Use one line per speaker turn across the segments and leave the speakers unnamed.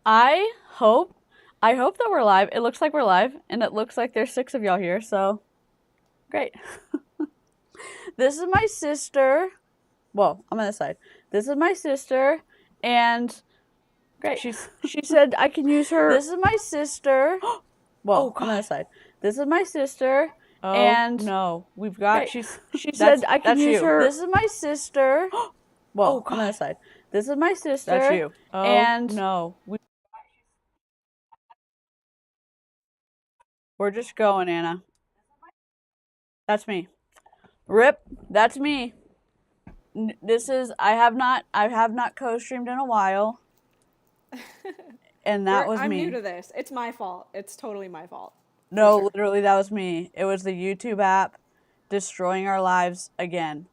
I hope that we're live. It looks like we're live, and it looks like there's 6 of y'all here, so great. This is my sister. Well, I'm on this side. This is my sister, and great. She said I can use her. This is my sister. Well, I'm on this side. This is my sister, and
no, we've got.
Great. She said I can use her. This is my sister. Well, I'm on this side. This is my sister.
That's you.
And
no,
we're just going, Anna. That's me. Rip. That's me. This is I have not co-streamed in a while. And that was me.
I'm new to this. It's my fault. It's totally my fault.
No, sure. Literally that was me. It was the YouTube app destroying our lives again.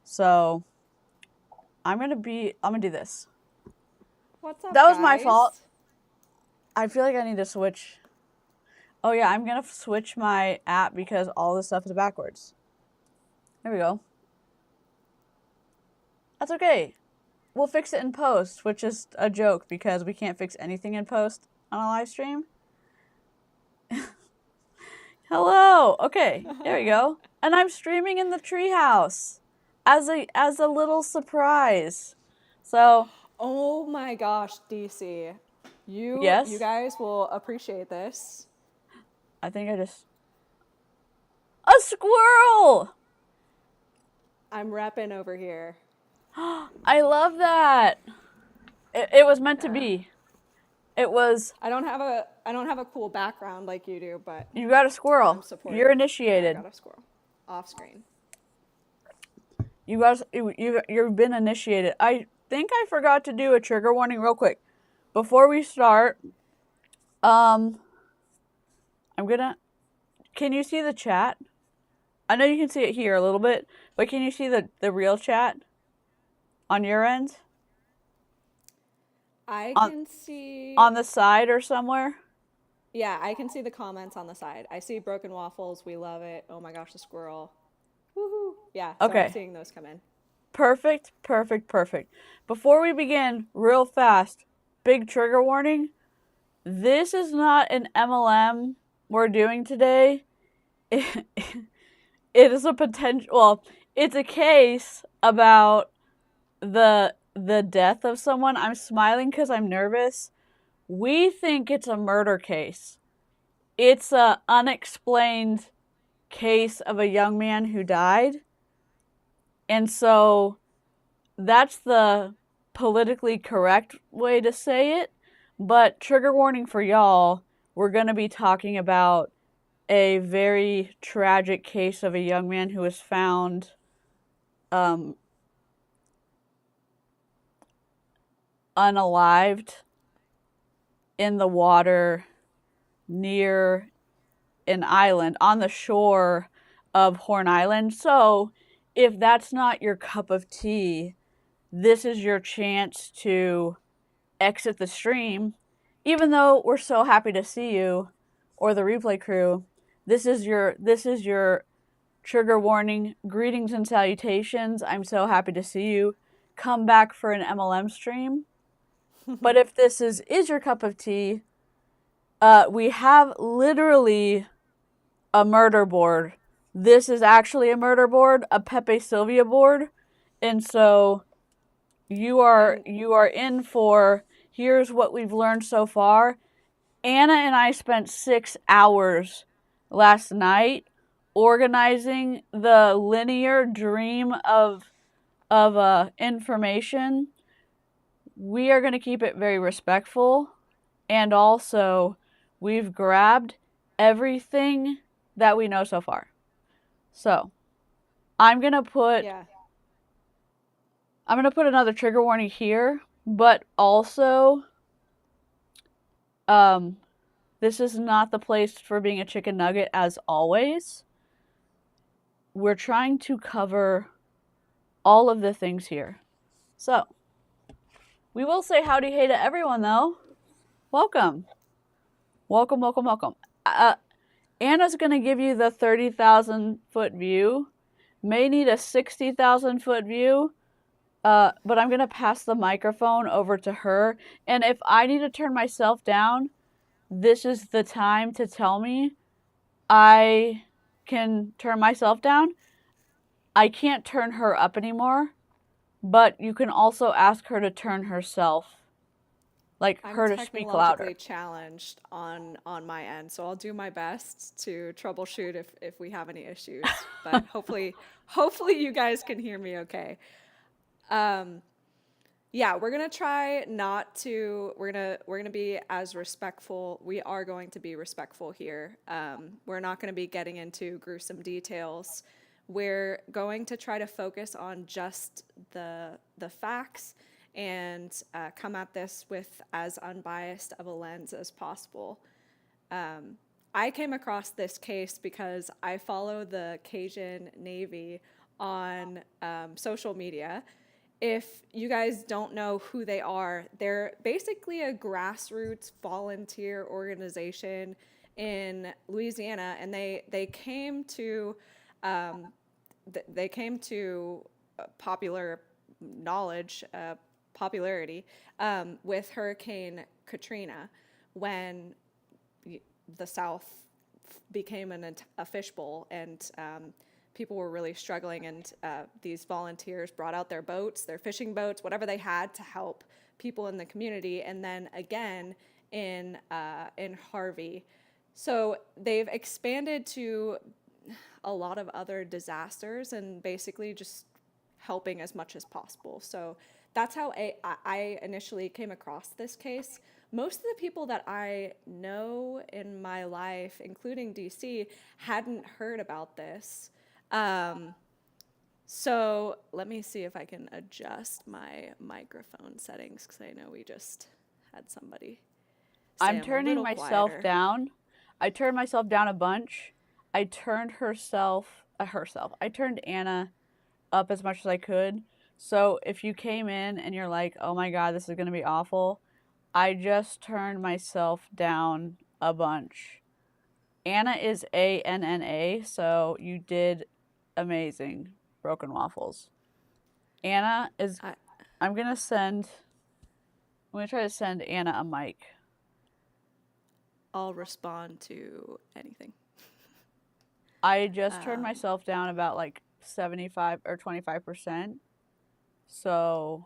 So I'm gonna do this.
What's up,
That was
guys?
my fault. I feel like I need to switch. Oh yeah, I'm gonna switch my app because all this stuff is backwards. There we go. That's okay. We'll fix it in post, which is a joke because we can't fix anything in post on a live stream. Hello. Okay, there we go. And I'm streaming in the treehouse as a little surprise. So.
Oh my gosh, DC. You guys will appreciate this.
I think a squirrel!
I'm repping over here.
I love that. It was meant to be. It was.
I don't have a cool background like you do, but
you got a squirrel. You're initiated.
I got a squirrel. Off screen.
You've been initiated. I think I forgot to do a trigger warning real quick before we start. Can you see the chat? I know you can see it here a little bit, but can you see the real chat on your end?
I can see...
On the side or somewhere?
Yeah, I can see the comments on the side. I see Broken Waffles, we love it. Oh my gosh, the squirrel. Woohoo. Yeah, so
okay.
I'm seeing those come in.
Perfect. Before we begin, real fast, big trigger warning. This is not an MLM we're doing today. It is a potential... Well, it's a case about the death of someone. I'm smiling because I'm nervous. We think it's a murder case. It's a unexplained case of a young man who died. And so that's the politically correct way to say it. But trigger warning for y'all, we're going to be talking about a very tragic case of a young man who was found unalived in the water near an island on the shore of Horn Island. So if that's not your cup of tea, this is your chance to exit the stream. Even though we're so happy to see you, or the replay crew, this is your trigger warning. Greetings and salutations. I'm so happy to see you. Come back for an MLM stream. But if this is your cup of tea, we have literally a murder board. This is actually a murder board, a Pepe Sylvia board. And so you are in for, here's what we've learned so far. Anna and I spent 6 hours last night organizing the linear dream of information. We are going to keep it very respectful, and also we've grabbed everything that we know so far. So I'm going to put another trigger warning here, but also this is not the place for being a chicken nugget as always. We're trying to cover all of the things here. So we will say howdy hey to everyone, though. Welcome. Anna's going to give you the 30,000 foot view. May need a 60,000 foot view. But I'm gonna pass the microphone over to her, and if I need to turn myself down, this is the time to tell me. I can turn myself down. I can't turn her up anymore, but you can also ask her to turn herself, like
I'm
her to speak louder.
technologically challenged on my end, so I'll do my best to troubleshoot if we have any issues. But hopefully you guys can hear me okay. Yeah, we're gonna try not to. We're gonna be as respectful. We are going to be respectful here. We're not gonna be getting into gruesome details. We're going to try to focus on just the facts and come at this with as unbiased of a lens as possible. I came across this case because I follow the Cajun Navy on social media. If you guys don't know who they are, they're basically a grassroots volunteer organization in Louisiana, and they came to popular knowledge, popularity with Hurricane Katrina when the South became a fishbowl, and people were really struggling. And these volunteers brought out their boats, their fishing boats, whatever they had to help people in the community. And then again in Harvey, so they've expanded to a lot of other disasters and basically just helping as much as possible. So that's how I initially came across this case. Most of the people that I know in my life, including DC, hadn't heard about this. So let me see if I can adjust my microphone settings because I know we just had somebody say
I'm
I'm a
turning
little
myself
quieter.
down. I turned myself down a bunch. I turned I turned Anna up as much as I could. So if you came in and you're like, "Oh my god, this is going to be awful." I just turned myself down a bunch. Anna is ANNA, so you did amazing, Broken Waffles. Anna is
I,
I'm going to send I'm going to try to send Anna a mic.
I'll respond to anything.
I just turned myself down about like 75 or 25%. So,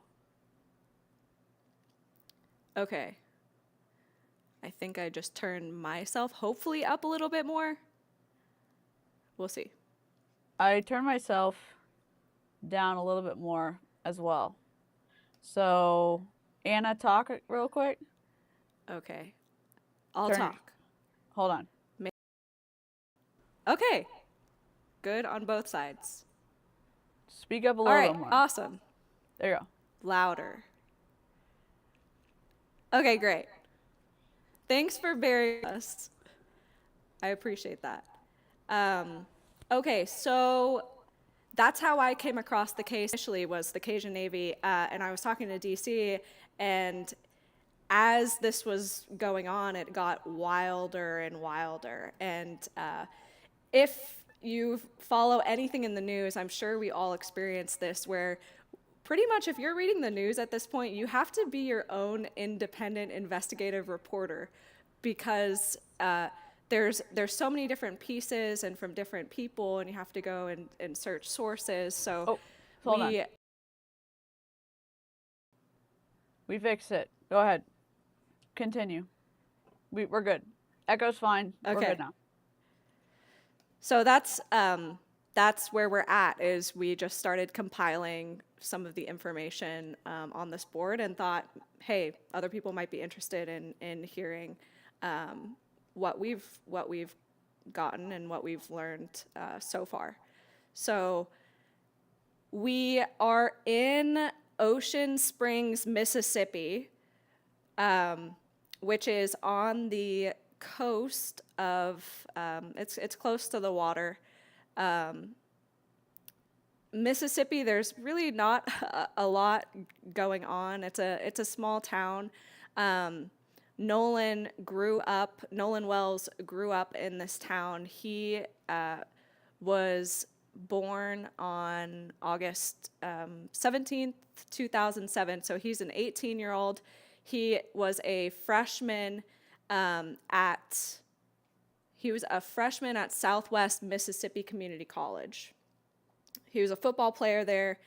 Okay. I think I just turned myself hopefully up a little bit more. We'll see.
I turned myself down a little bit more as well. So, Anna, talk real quick.
Okay. I'll
Turn.
talk.
Hold on.
Okay. Good on both sides.
Speak up a
All
little
right.
bit more.
Awesome.
There you go.
Louder. Okay, great. Thanks for bearing us. I appreciate that. Okay, so that's how I came across the case initially was the Cajun Navy, and I was talking to DC, and as this was going on, it got wilder and wilder. And if you follow anything in the news, I'm sure we all experience this where pretty much if you're reading the news at this point, you have to be your own independent investigative reporter because there's so many different pieces and from different people, and you have to go and search sources. So
Oh, hold on.
we
We fixed it. Go ahead. Continue. We're good. Echo's fine. We're
okay.
good now.
So that's where we're at. Is we just started compiling some of the information on this board and thought, hey, other people might be interested in hearing what we've gotten and what we've learned so far. So we are in Ocean Springs, Mississippi, which is on the coast of it's close to the water. Mississippi, there's really not a lot going on. It's a small town. Nolan Wells grew up in this town. He was born on August 17th, 2007. So he's an 18-year-old. He was a freshman at Southwest Mississippi Community College. He was a football player there.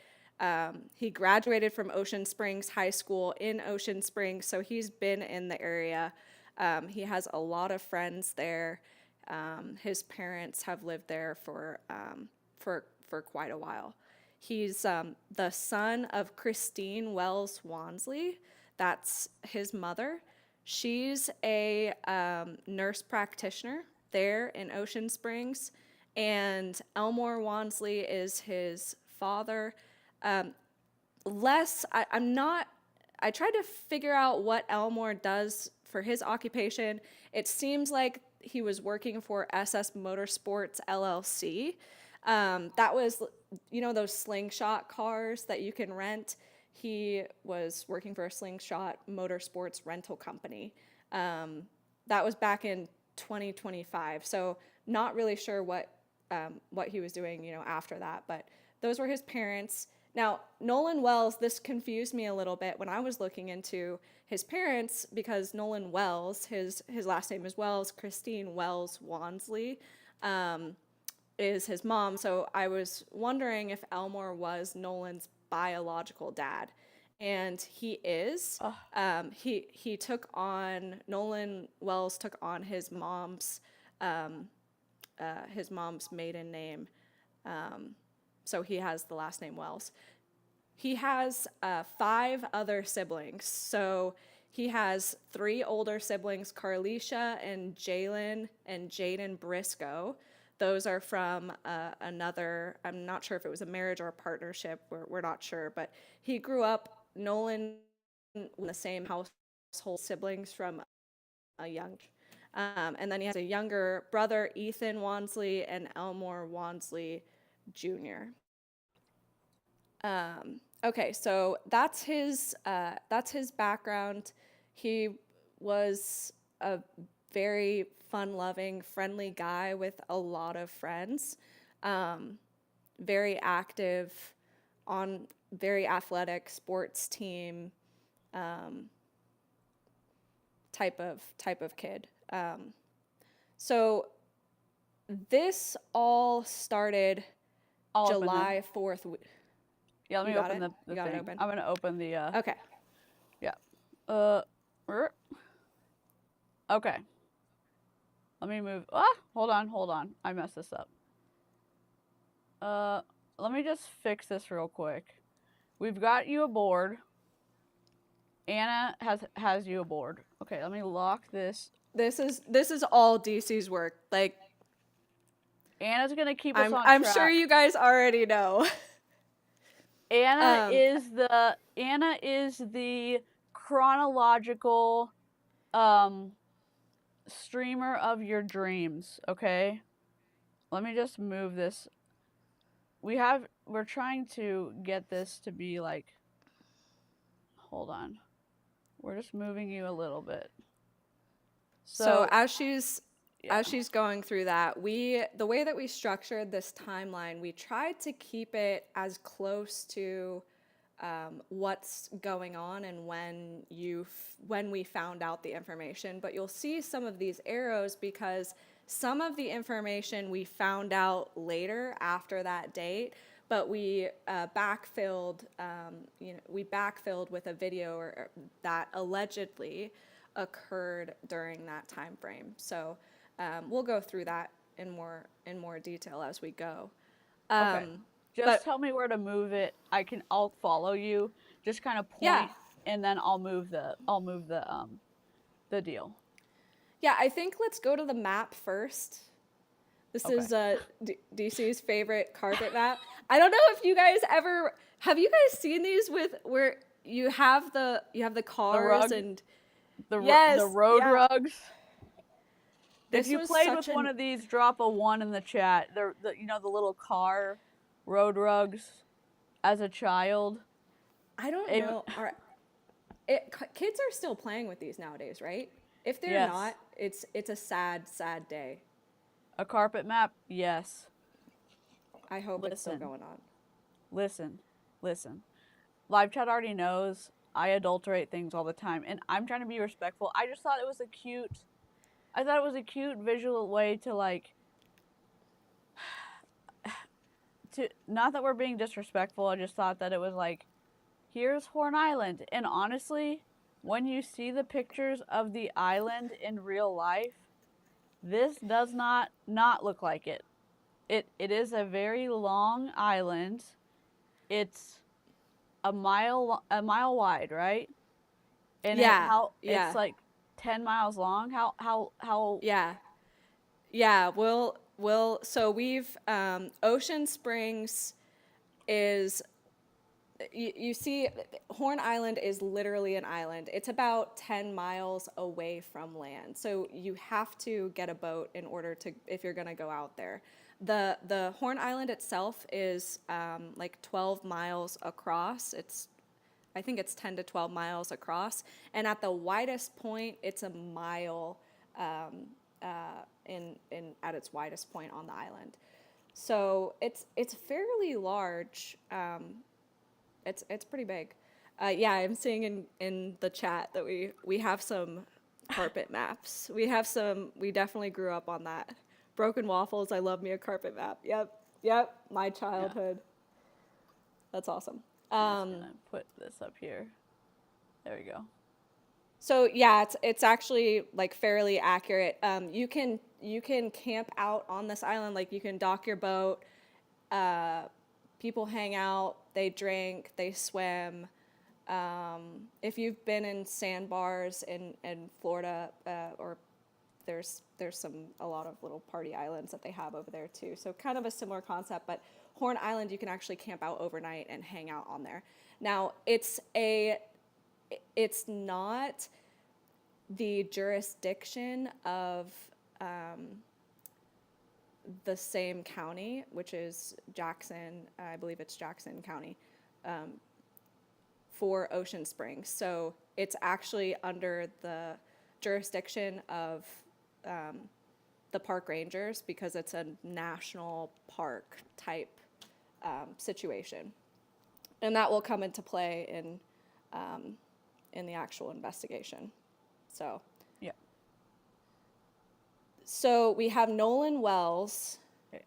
He graduated from Ocean Springs High School in Ocean Springs, so he's been in the area. He has a lot of friends there. His parents have lived there for quite a while. He's the son of Christine Wells Wansley. That's his mother. She's a nurse practitioner there in Ocean Springs, and Elmore Wansley is his father. I'm not. I tried to figure out what Elmore does for his occupation. It seems like he was working for SS Motorsports LLC. That was, those slingshot cars that you can rent. He was working for a slingshot motorsports rental company. That was back in 2025. So not really sure what he was doing, after that. But those were his parents. Now, Nolan Wells, this confused me a little bit when I was looking into his parents, because Nolan Wells, his last name is Wells, Christine Wells Wansley, is his mom. So I was wondering if Elmore was Nolan's biological dad. And he is. Nolan Wells took on his mom's maiden name. So he has the last name Wells. He has 5 other siblings. So he has 3 older siblings, Carlicia and Jalen and Jaden Briscoe. Those are from another, I'm not sure if it was a marriage or a partnership, we're not sure, but he grew up, Nolan, in the same household siblings from a young, and then he has a younger brother, Ethan Wansley, and Elmore Wansley Jr. Okay, so that's his background. He was a very fun-loving, friendly guy with a lot of friends. Very active on very athletic sports team type of kid. So this all started July 4th.
Yeah, let me open the thing. Open? I'm going to open the...
Okay.
Yeah. Okay. Let me move... hold on. I messed this up. Let me just fix this real quick. We've got you aboard. Anna has you aboard. Okay, let me lock this.
This is all DC's work. Like,
Anna's going to keep us on track.
I'm sure you guys already know.
Anna is the chronological streamer of your dreams, okay? Let me just move this. We're trying to get this to be like, hold on. We're just moving you a little bit.
So as she's going through that, the way that we structured this timeline, we tried to keep it as close to what's going on and when we found out the information. But you'll see some of these arrows because some of the information we found out later after that date, but we backfilled with a video that allegedly occurred during that time frame. So we'll go through that in more detail as we go.
Okay. Just tell me where to move it. I'll follow you. Just kind of point, and then I'll move the deal.
Yeah, I think let's go to the map first. This is DC's favorite carpet map. I don't know if you guys have you guys seen these where you have the cars and
the road rugs. If you played with one of these, drop a 1 in the chat. The little car road rugs as a child.
I don't know. All right. Kids are still playing with these nowadays, right? If they're not, it's a sad day.
A carpet map, yes.
I hope it's still
Listen,
going on.
listen, listen. Live chat already knows I adulterate things all the time, and I'm trying to be respectful. I just thought it was a cute. I thought it was a cute visual way to like to not that we're being disrespectful. I just thought that it was like, here's Horn Island, and honestly, when you see the pictures of the island in real life, this does not look like it. It is a very long island. It's a mile wide, right? And
Yeah,
it's
yeah,
like 10 miles long. How
yeah, yeah. So we've Ocean Springs is you see, Horn Island is literally an island. It's about 10 miles away from land. So you have to get a boat in order to, if you're going to go out there. The Horn Island itself is like 12 miles across. I think it's 10 to 12 miles across. And at the widest point, it's a mile at its widest point on the island. So it's fairly large. It's pretty big. Yeah, I'm seeing in the chat that we have some carpet maps. We definitely grew up on that. Broken waffles. I love me a carpet map. Yep, yep. My
yeah.
childhood. That's awesome.
I'm just gonna put this up here. There we go.
So yeah, it's actually like fairly accurate. You can camp out on this island. Like you can dock your boat. People hang out. They drink. They swim. If you've been in sandbars in Florida, or there's a lot of little party islands that they have over there too. So kind of a similar concept, but Horn Island you can actually camp out overnight and hang out on there. Now it's not the jurisdiction of the same county, which is Jackson. I believe it's Jackson County, for Ocean Springs. So it's actually under the jurisdiction of the park rangers because it's a national park type situation, and that will come into play in the actual investigation. So
Yeah.
so we have Nolan Wells.
Okay.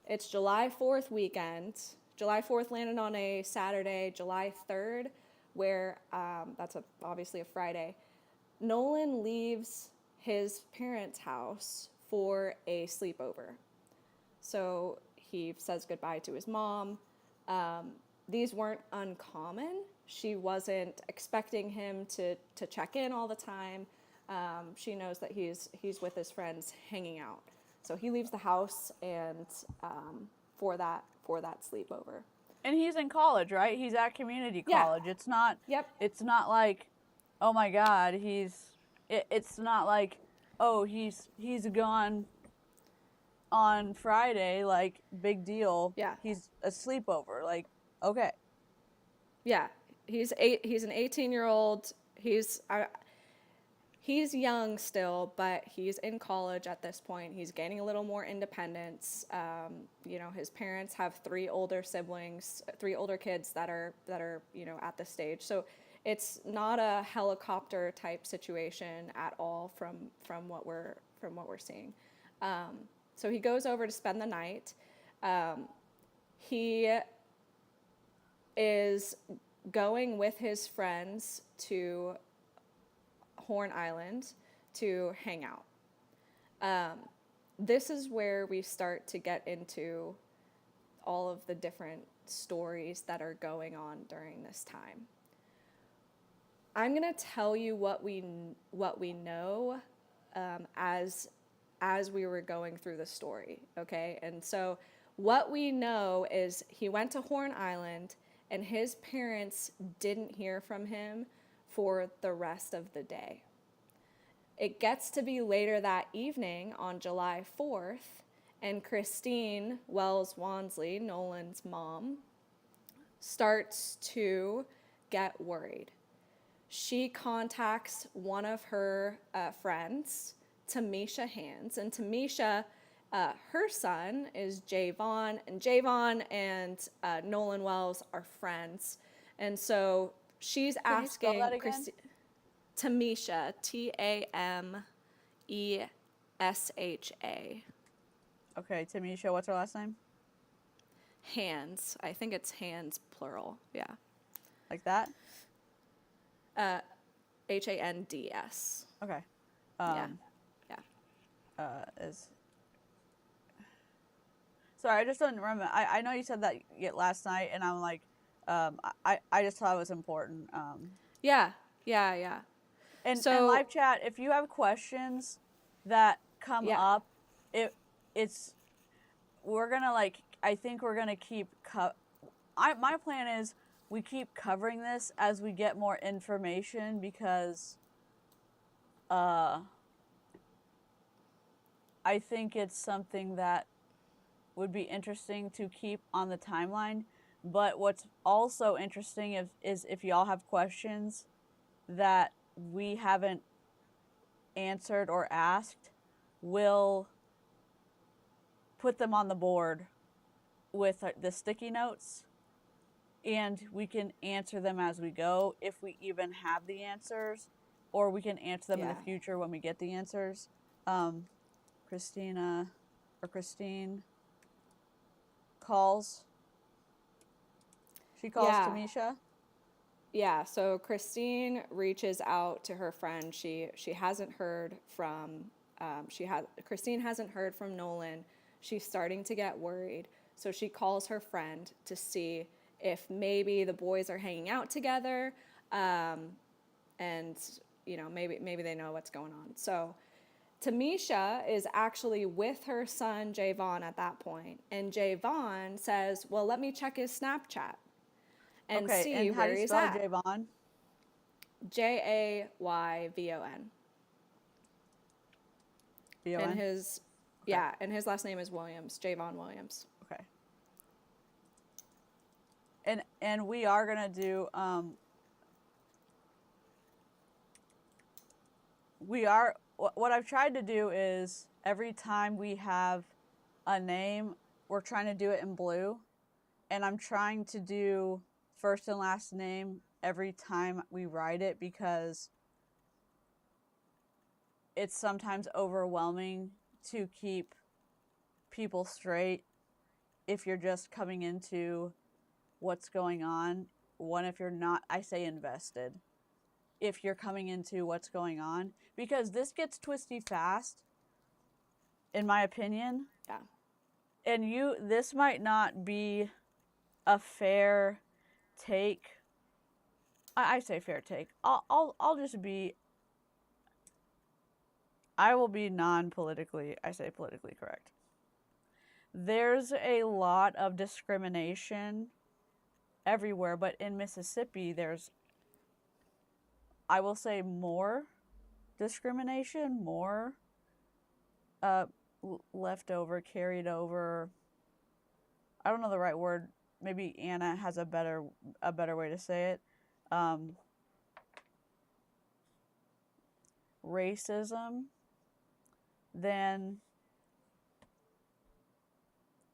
It's July 4th weekend. July 4th landed on a Saturday. July 3rd, where that's obviously a Friday. Nolan leaves his parents' house for a sleepover. So he says goodbye to his mom. These weren't uncommon. She wasn't expecting him to check in all the time. She knows that he's with his friends hanging out. So he leaves the house and for that sleepover.
And he's in college, right? He's at community
Yeah.
college. It's not.
Yep.
It's not like, oh my God, It's not like, oh, he's gone on Friday. Like, big deal.
Yeah.
He's a sleepover. Like, okay.
Yeah. He's an 18-year-old. He's young still, but he's in college at this point. He's gaining a little more independence. His parents have three older kids that are at this stage. So it's not a helicopter type situation at all from what we're seeing. So he goes over to spend the night. He is going with his friends to Horn Island to hang out. This is where we start to get into all of the different stories that are going on during this time. I'm gonna tell you what we know as we were going through the story, okay? And so what we know is he went to Horn Island and his parents didn't hear from him for the rest of the day. It gets to be later that evening on July 4th, and Christine Wells Wansley, Nolan's mom, starts to get worried. She contacts one of her friends, Tamisha Hands, and Tamisha Her son is Javon, and Javon and Nolan Wells are friends. And so she's
Can you spell that
asking
again?
Tamisha, Tamesha.
Okay, Tamisha, what's her last name?
Hands. I think it's hands, plural. Yeah.
Like that?
Hands.
Okay.
Yeah. Yeah.
Is sorry, I just don't remember. I know you said that last night, and I'm like, I just thought it was important.
Yeah. Yeah. Yeah.
And
So,
live chat, if you have questions that come
yeah.
up, it's we're gonna like I think we're gonna keep my plan is we keep covering this as we get more information because I think it's something that would be interesting to keep on the timeline. But what's also interesting is if y'all have questions that we haven't answered or asked, we'll put them on the board with the sticky notes and we can answer them as we go if we even have the answers, or we can answer them in the
Yeah.
future when we get the answers. Christina or Christine calls. She calls
Yeah.
Tamisha.
Yeah, so Christine reaches out to her friend. She hasn't heard from Christine hasn't heard from Nolan. She's starting to get worried. So she calls her friend to see if maybe the boys are hanging out together, and maybe they know what's going on. So Tamisha is actually with her son Javon at that point, and Javon says, "Well, let me check his Snapchat and
Okay,
see
and how do
where
you
he's
spell
at."
Javon?
Jayvon. And
Von.
his
Okay.
yeah, and his last name is Williams, Javon Williams.
Okay. And we are gonna do we are what I've tried to do is every time we have a name, we're trying to do it in blue, and I'm trying to do first and last name every time we write it because it's sometimes overwhelming to keep people straight if you're just coming into what's going on. One, if you're not, I say invested, if you're coming into what's going on, because this gets twisty fast, in my opinion.
Yeah.
And this might not be a fair take. I say fair take. I'll just be. I will be non-politically. I say politically correct. There's a lot of discrimination everywhere, but in Mississippi, there's, I will say, more discrimination, more leftover, carried over. I don't know the right word. Maybe Anna has a better way to say it. Racism than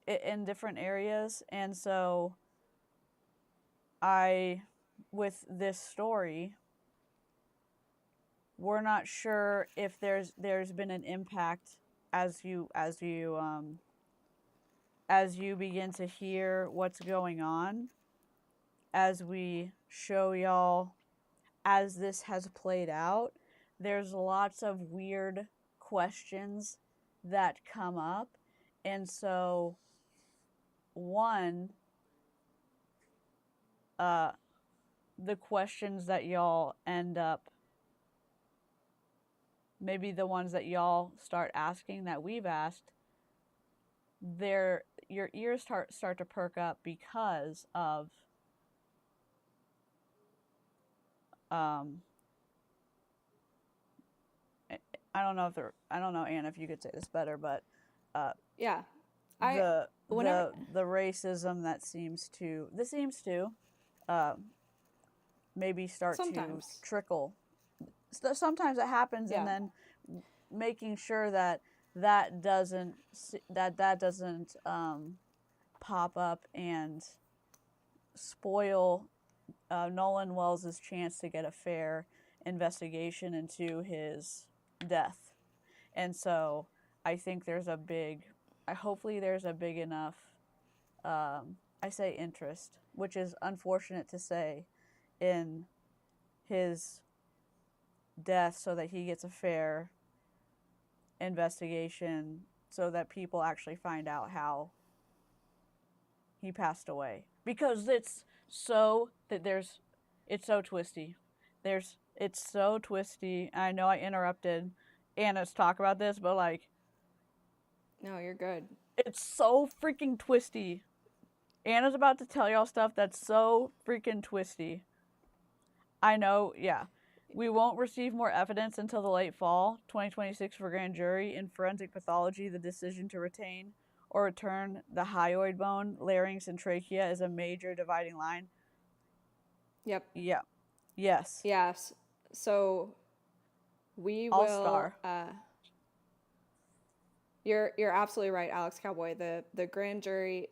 in different areas, and so with this story, we're not sure if there's been an impact as you begin to hear what's going on, as we show y'all as this has played out. There's lots of weird questions that come up, and so one, the questions that y'all end up, maybe the ones that y'all start asking that we've asked, your ears start to perk up because of I don't know I don't know, Anna, if you could say this better, but
Yeah. I whenever
the racism that seems to maybe start to
sometimes.
trickle. Sometimes it happens, and
Yeah.
then making sure that that doesn't pop up and spoil Nolan Wells' chance to get a fair investigation into his death. And so I think hopefully there's a big enough, I say interest, which is unfortunate to say, in his death so that he gets a fair investigation so that people actually find out how he passed away. Because it's so twisty. It's so twisty. I know I interrupted Anna's talk about this, but like,
No, you're good.
it's so freaking twisty. Anna's about to tell y'all stuff that's so freaking twisty. I know, yeah. We won't receive more evidence until the late fall, 2026 for grand jury. In forensic pathology, the decision to retain or return the hyoid bone, larynx, and trachea is a major dividing line.
Yep.
Yeah. Yes.
Yes. So we
All
will.
star.
You're absolutely right, Alex Cowboy. The grand jury.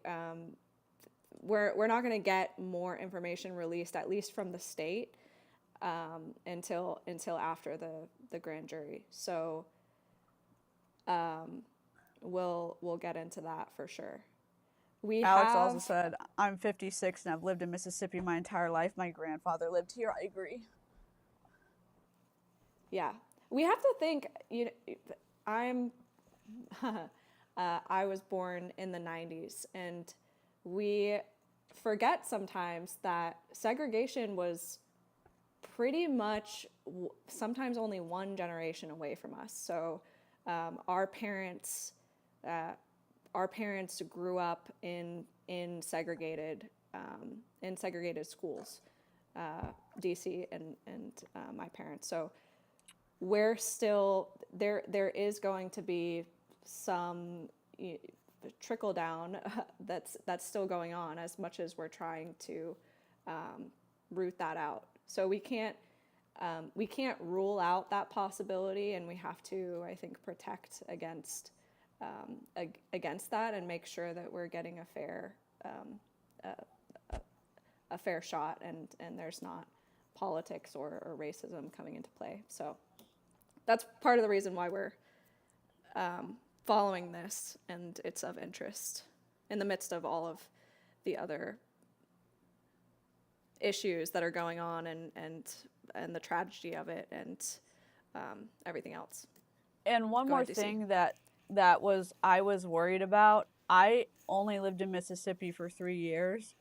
We're not going to get more information released, at least from the state, until after the grand jury. So we'll get into that for sure.
Alex also said, I'm 56 and I've lived in Mississippi my entire life. My grandfather lived here. I agree.
Yeah. We have to think, I'm, I was born in the 90s, and we forget sometimes that segregation was pretty much sometimes only one generation away from us. So our parents grew up in segregated schools, DC and my parents. So we're still there. There is going to be some trickle down that's still going on, as much as we're trying to root that out. So we can't rule out that possibility, and we have to, I think, protect against that and make sure that we're getting a fair shot, and there's not politics or racism coming into play. So that's part of the reason why we're following this, and it's of interest in the midst of all of the other issues that are going on, and the tragedy of it, and everything else.
And one more thing that I was worried about. I only lived in Mississippi for 3 years,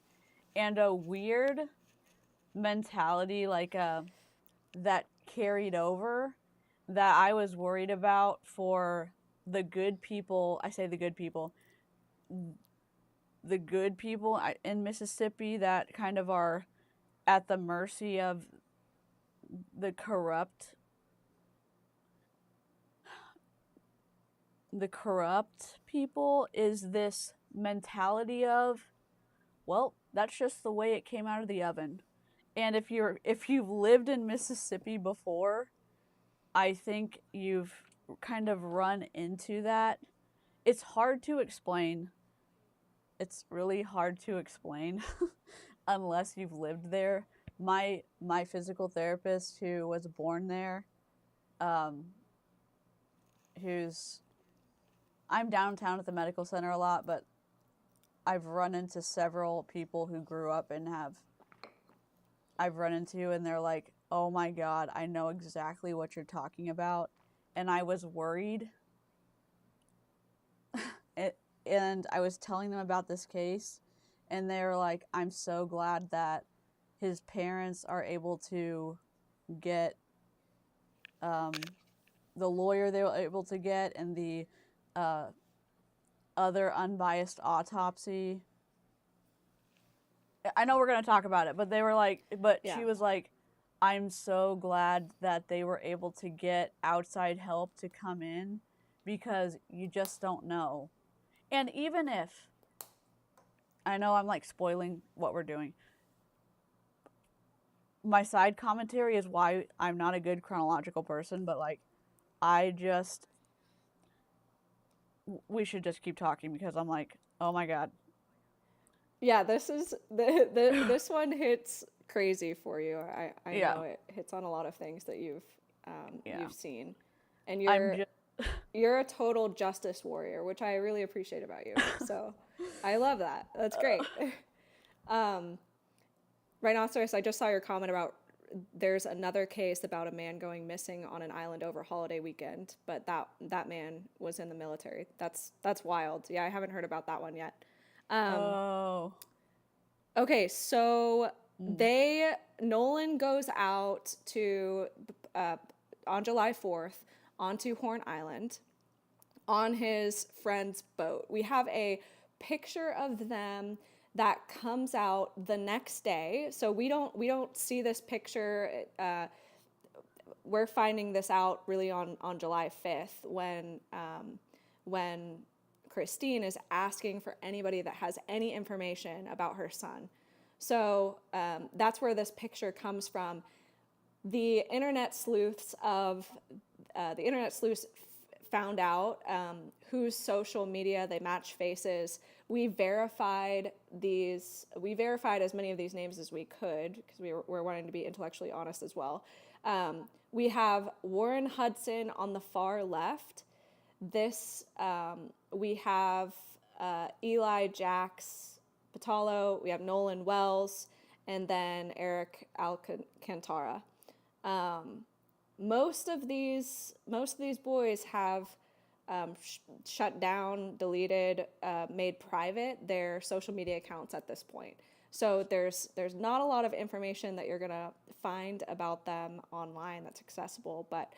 and a weird mentality that carried over that I was worried about for the good people. I say the good people in Mississippi that kind of are at the mercy of the corrupt people, is this mentality of, well, that's just the way it came out of the oven. And if you've lived in Mississippi before, I think you've kind of run into that. It's hard to explain. It's really hard to explain unless you've lived there. My physical therapist, who was born there, I'm downtown at the medical center a lot, but I've run into several people who grew up and and they're like, oh my God, I know exactly what you're talking about. And I was worried. And I was telling them about this case, and they were like, I'm so glad that his parents are able to get the lawyer they were able to get, and the other unbiased autopsy. I know we're going to talk about it, but they were like,
Yeah.
She was like, I'm so glad that they were able to get outside help to come in, because you just don't know. And even if, I know I'm like spoiling what we're doing, my side commentary is why I'm not a good chronological person, but like, I just, we should just keep talking because I'm like, oh my god.
Yeah, this is this one hits crazy for you. I
Yeah,
know it hits on a lot of things that
yeah.
you've seen, and
I'm just
you're a total justice warrior, which I really appreciate about you. So I love that. That's great. Rhinoceros, I just saw your comment about there's another case about a man going missing on an island over holiday weekend, but that man was in the military. That's wild. Yeah, I haven't heard about that one yet.
oh.
Okay, so
Mm.
Nolan goes out to uh, on July 4th onto Horn Island on his friend's boat. We have a picture of them that comes out the next day. So we don't see this picture. We're finding this out really on July 5th when Christine is asking for anybody that has any information about her son. So that's where this picture comes from. The internet sleuths of the internet sleuths found out whose social media they match faces. We verified these. We verified as many of these names as we could because we're wanting to be intellectually honest as well. We have Warren Hudson on the far left. We have Eli Jax Patalo. We have Nolan Wells, and then Eric Alcantara. Most of these boys have shut down, deleted, made private their social media accounts at this point. So there's not a lot of information that you're gonna find about them online that's accessible, but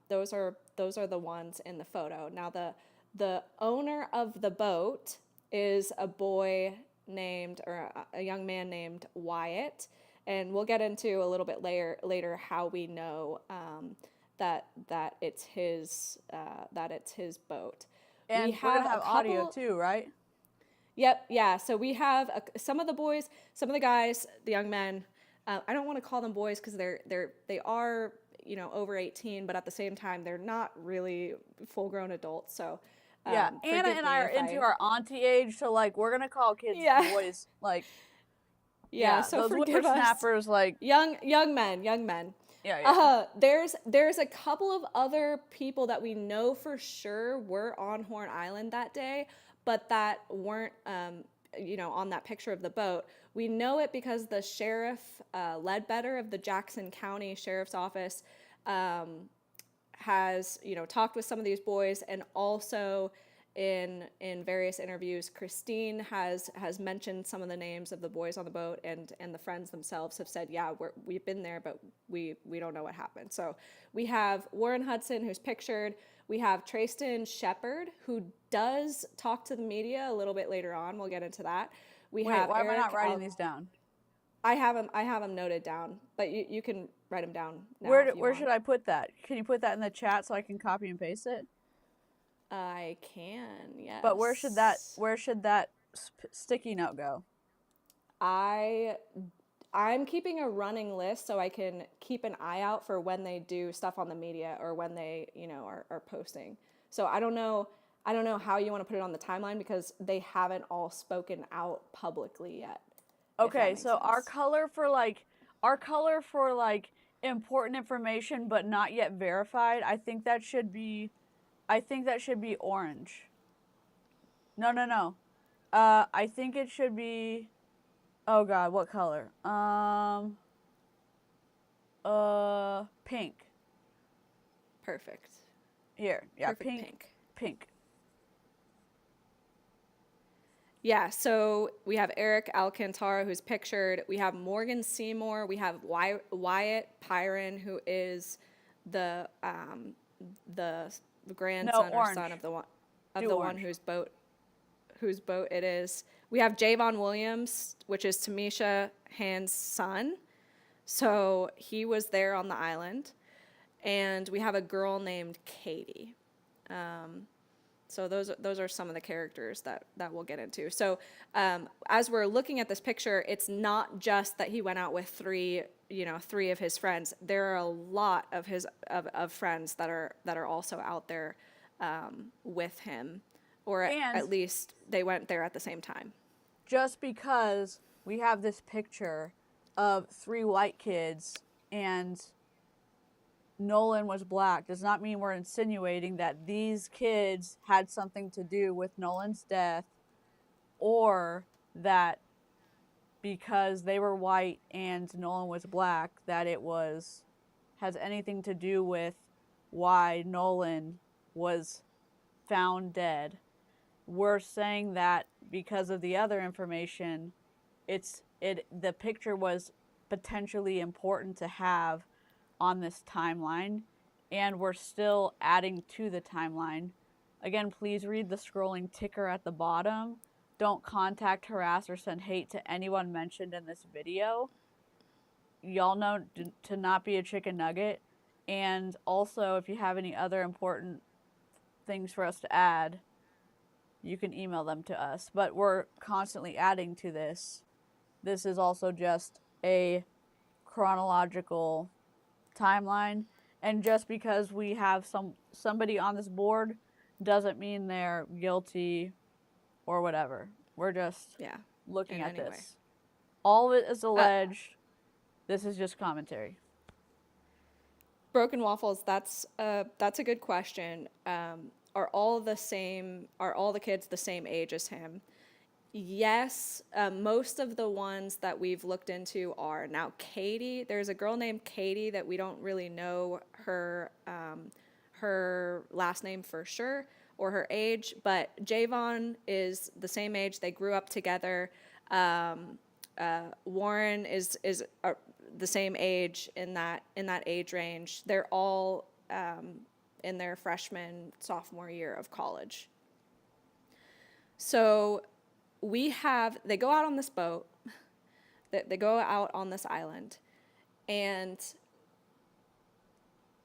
those are the ones in the photo. Now the owner of the boat is a boy named or a young man named Wyatt, and we'll get into a little bit later how we know that it's his boat. We
And we're
have
gonna
a
have audio
couple.
too, right?
Yep, yeah. So we have some of the boys, some of the guys, the young men. I don't want to call them boys because they are over 18, but at the same time they're not really full grown adults. So
Yeah. Anna
forgive
and I
me
are
if
into
I
our auntie age, so like we're gonna call kids
yeah
boys. Like,
yeah.
yeah,
So
those
forgive us,
whippersnappers. Like,
young men, young men.
yeah, yeah.
There's a couple of other people that we know for sure were on Horn Island that day, but that weren't, on that picture of the boat. We know it because the sheriff, Ledbetter of the Jackson County Sheriff's Office, has talked with some of these boys, and also in various interviews Christine has mentioned some of the names of the boys on the boat, and the friends themselves have said, yeah, we've been there, but we don't know what happened. So we have Warren Hudson, who's pictured. We have Tristan Shepard, who does talk to the media a little bit later on. We'll get into that. We
Wait,
have
why am I not
Eric
writing these down?
I have him noted down, but you can write them down now
Where
if you
where should
want.
I put that? Can you put that in the chat so I can copy and paste it?
I can,
But
yes.
where should that sticky note go?
I I'm keeping a running list so I can keep an eye out for when they do stuff on the media or when they, are posting. So I don't know how you want to put it on the timeline because they haven't all spoken out publicly yet, if that
Okay,
makes
so our
sense.
color for like important information but not yet verified, I think that should be orange. No, no, no. I think it should be oh god, what color? Pink.
Perfect.
Here. Yeah,
Perfect
pink.
pink.
Pink.
Yeah, so we have Eric Alcantara, who's pictured. We have Morgan Seymour. We have Wyatt Pyron, who is the the
No,
grandson or son
orange.
of
Do
the one
orange.
whose boat it is. We have Javon Williams, which is Tamisha Hand's son. So he was there on the island. And we have a girl named Katie. So those are some of the characters that we'll get into. So as we're looking at this picture, it's not just that he went out with three of his friends. There are a lot of his of friends that are also out there with him, or
And
at least they went there at the same time.
just because we have this picture of 3 white kids and Nolan was black does not mean we're insinuating that these kids had something to do with Nolan's death, or that because they were white and Nolan was black that it was has anything to do with why Nolan was found dead. We're saying that because of the other information, the picture was potentially important to have on this timeline, and we're still adding to the timeline. Again, please read the scrolling ticker at the bottom. Don't contact, harass, or send hate to anyone mentioned in this video. Y'all know to not be a chicken nugget. And also, if you have any other important things for us to add, you can email them to us. But we're constantly adding to this. This is also just a chronological timeline, and just because we have somebody on this board doesn't mean they're guilty or whatever. We're just looking at this. All of it is alleged. This is just commentary.
Broken Waffles, that's a good question. Are all the kids the same age as him? Yes, most of the ones that we've looked into are. Now, Katie, there's a girl named Katie that we don't really know her last name for sure or her age, but Javon is the same age. They grew up together. Warren is the same age in that age range. They're all in their freshman, sophomore year of college. So they go out on this boat, they go out on this island, and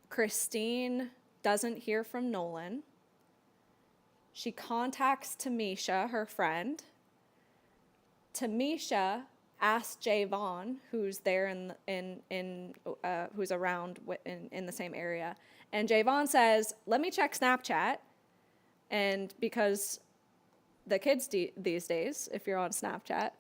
Christine doesn't hear from Nolan. She contacts Tamisha, her friend. Tamisha asks Javon, who's there who's around in the same area, and Javon says, "Let me check Snapchat," and because the kids these days, if you're on Snapchat,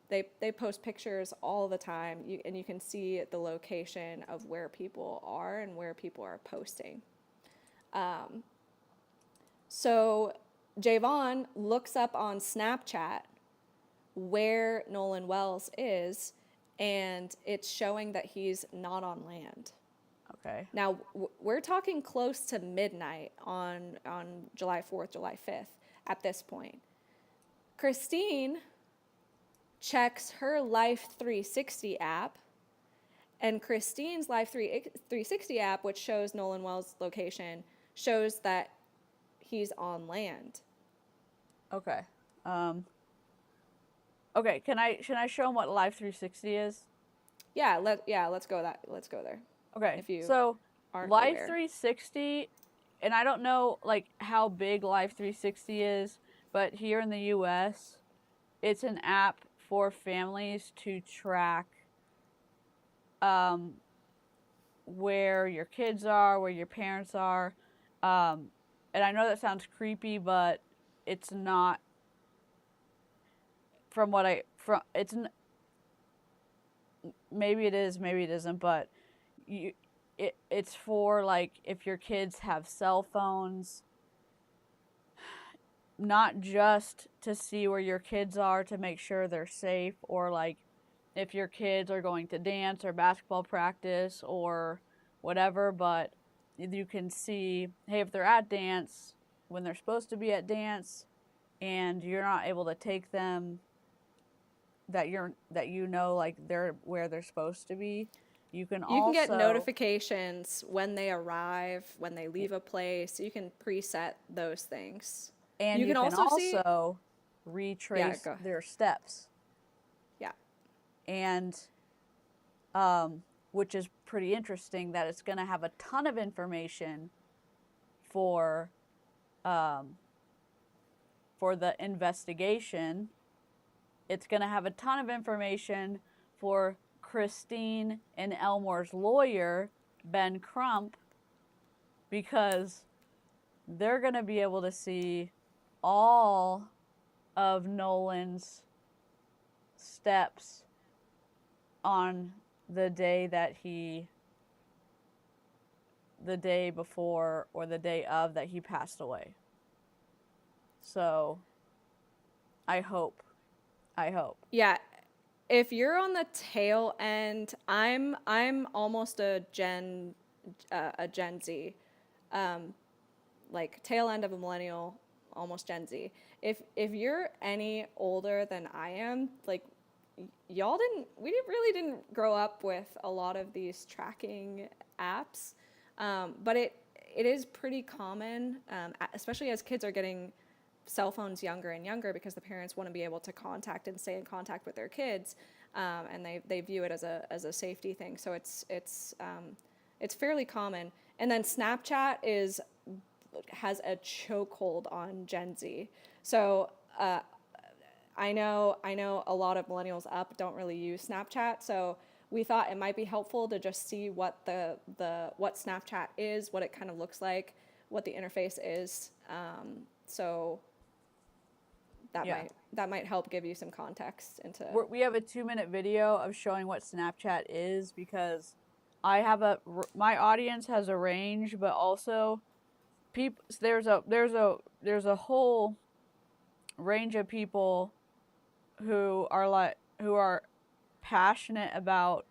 they post pictures all the time, and you can see the location of where people are and where people are posting. So Javon looks up on Snapchat where Nolan Wells is, and it's showing that he's not on land.
Okay.
Now, we're talking close to midnight on July 4th, July 5th at this point. Christine checks her Life 360 app, and Christine's Life 360 app, which shows Nolan Wells' location, shows that he's on land.
Okay. Okay, should I show them what Life 360 is?
Yeah, let's go there.
Okay.
If you
so
aren't
Life
aware.
360, and I don't know like how big Life 360 is, but here in the US, it's an app for families to track where your kids are, where your parents are. And I know that sounds creepy, but it's not. Maybe it is, maybe it isn't, but it's for like if your kids have cell phones, not just to see where your kids are to make sure they're safe, or like if your kids are going to dance or basketball practice or whatever, but you can see, hey, if they're at dance when they're supposed to be at dance and you're not able to take them, that you know like they're where they're supposed to be. You can
get notifications when they arrive, when they leave a place. You can preset those things.
And you can also retrace their steps.
Yeah.
And which is pretty interesting that it's going to have a ton of information for the investigation. It's going to have a ton of information for Christine and Elmore's lawyer, Ben Crump, because they're going to be able to see all of Nolan's steps on the day before or the day of that he passed away. So I hope.
Yeah, if you're on the tail end, I'm almost a Gen Z, like tail end of a millennial, almost Gen Z. If you're any older than I am, like we really didn't grow up with a lot of these tracking apps, but it is pretty common, especially as kids are getting cell phones younger and younger because the parents want to be able to contact and stay in contact with their kids, and they view it as a safety thing. So it's fairly common. And then Snapchat has a chokehold on Gen Z. So I know a lot of millennials up don't really use Snapchat, so we thought it might be helpful to just see what what Snapchat is, what it kind of looks like, what the interface is. So that might help give you some context into.
We have a 2-minute video of showing what Snapchat is, because my audience has a range, but also there's a whole range of people who are passionate about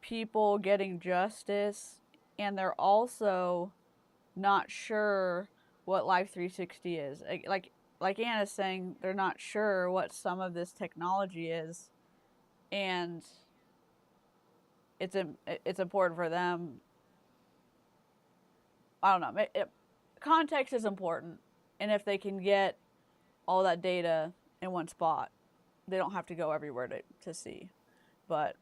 people getting justice, and they're also not sure what Life 360 is. Like Anna's saying, they're not sure what some of this technology is, and it's important for them. I don't know. Context is important, and if they can get all that data in one spot, they don't have to go everywhere to see. But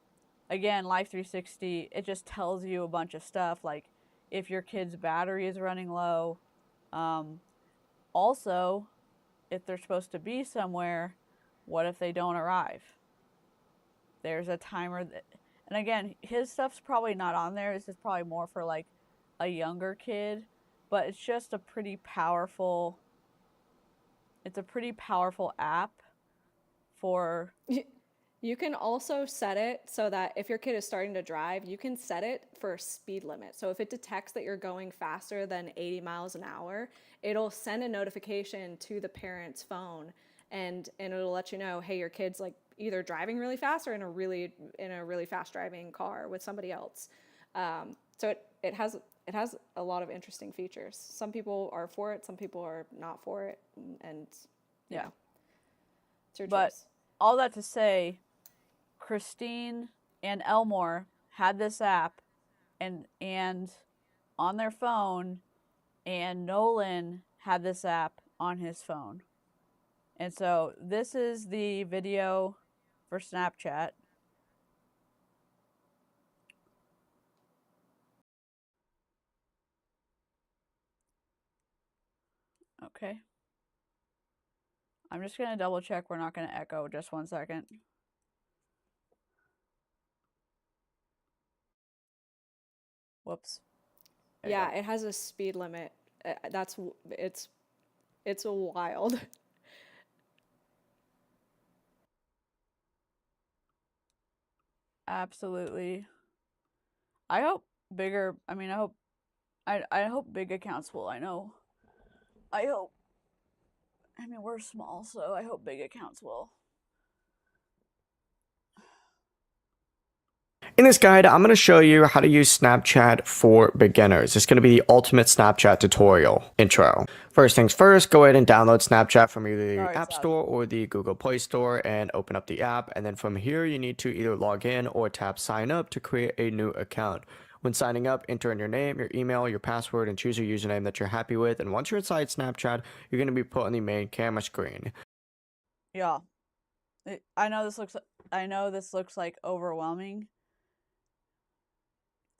again, Life 360, it just tells you a bunch of stuff, like if your kid's battery is running low. Also, if they're supposed to be somewhere, what if they don't arrive? There's a timer and again, his stuff's probably not on there. This is probably more for like a younger kid, but it's just a pretty powerful app for.
You can also set it so that if your kid is starting to drive, you can set it for a speed limit. So if it detects that you're going faster than 80 miles an hour, it'll send a notification to the parent's phone, and it'll let you know, hey, your kid's like either driving really fast or in a really fast driving car with somebody else. So it has a lot of interesting features. Some people are for it, some people are not for it, and
Yeah.
It's your
But
choice.
all that to say, Christine and Elmore had this app and on their phone, and Nolan had this app on his phone. And so this is the video for Snapchat. Okay. I'm just going to double check we're not going to echo. Just 1 second. Whoops.
Yeah, it has a speed limit. It's a wild.
Absolutely. I hope I hope big accounts will. I hope. I mean, we're small, so I hope big accounts will.
In this guide, I'm going to show you how to use Snapchat for beginners. It's going to be the ultimate Snapchat tutorial intro. First things first, go ahead and download Snapchat from either the App Store or the Google Play Store and open up the app. And then from here, you need to either log in or tap sign up to create a new account. When signing up, enter in your name, your email, your password, and choose a username that you're happy with. And once you're inside Snapchat, you're going to be put on the main camera screen.
Yeah. I know this looks like overwhelming.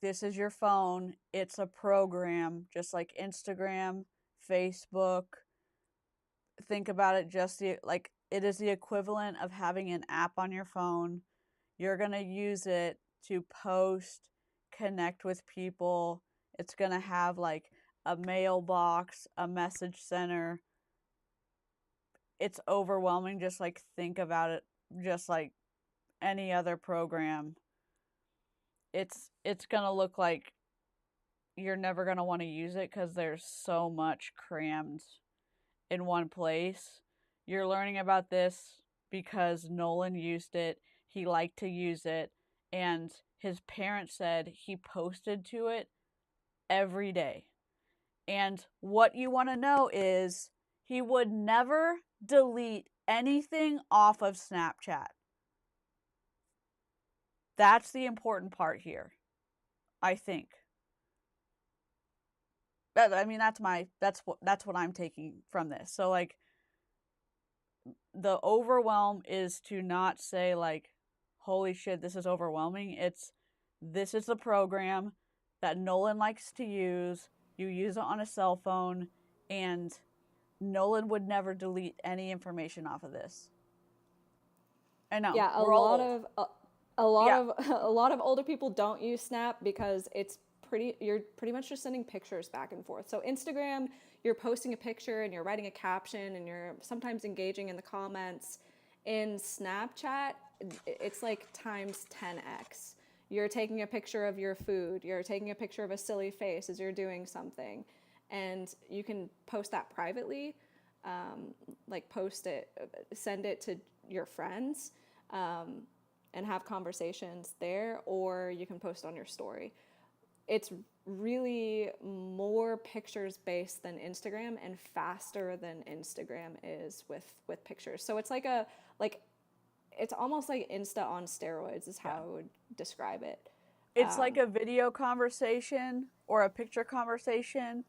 This is your phone. It's a program, just like Instagram, Facebook. Think about it it is the equivalent of having an app on your phone. You're going to use it to post, connect with people, It's going to have like a mailbox, a message center. It's overwhelming. Just like think about it, just like any other program. It's going to look like you're never going to want to use it because there's so much crammed in one place. You're learning about this because Nolan used it. He liked to use it. And his parents said he posted to it every day. And what you want to know is he would never delete anything off of Snapchat. That's the important part here, I think. That's what I'm taking from this. So like the overwhelm is to not say like, holy shit, this is overwhelming. This is the program that Nolan likes to use. You use it on a cell phone, and Nolan would never delete any information off of this. I know.
Yeah,
We're all old. Yeah.
a lot of older people don't use Snap because you're pretty much just sending pictures back and forth. So Instagram, you're posting a picture and you're writing a caption and you're sometimes engaging in the comments. In Snapchat, it's like times 10x. You're taking a picture of your food, you're taking a picture of a silly face as you're doing something, and you can post that privately, like post it, send it to your friends, and have conversations there, or you can post on your story. It's really more pictures based than Instagram and faster than Instagram is with pictures. So it's it's almost like Insta on steroids is how I would describe it.
It's like a video conversation or a picture conversation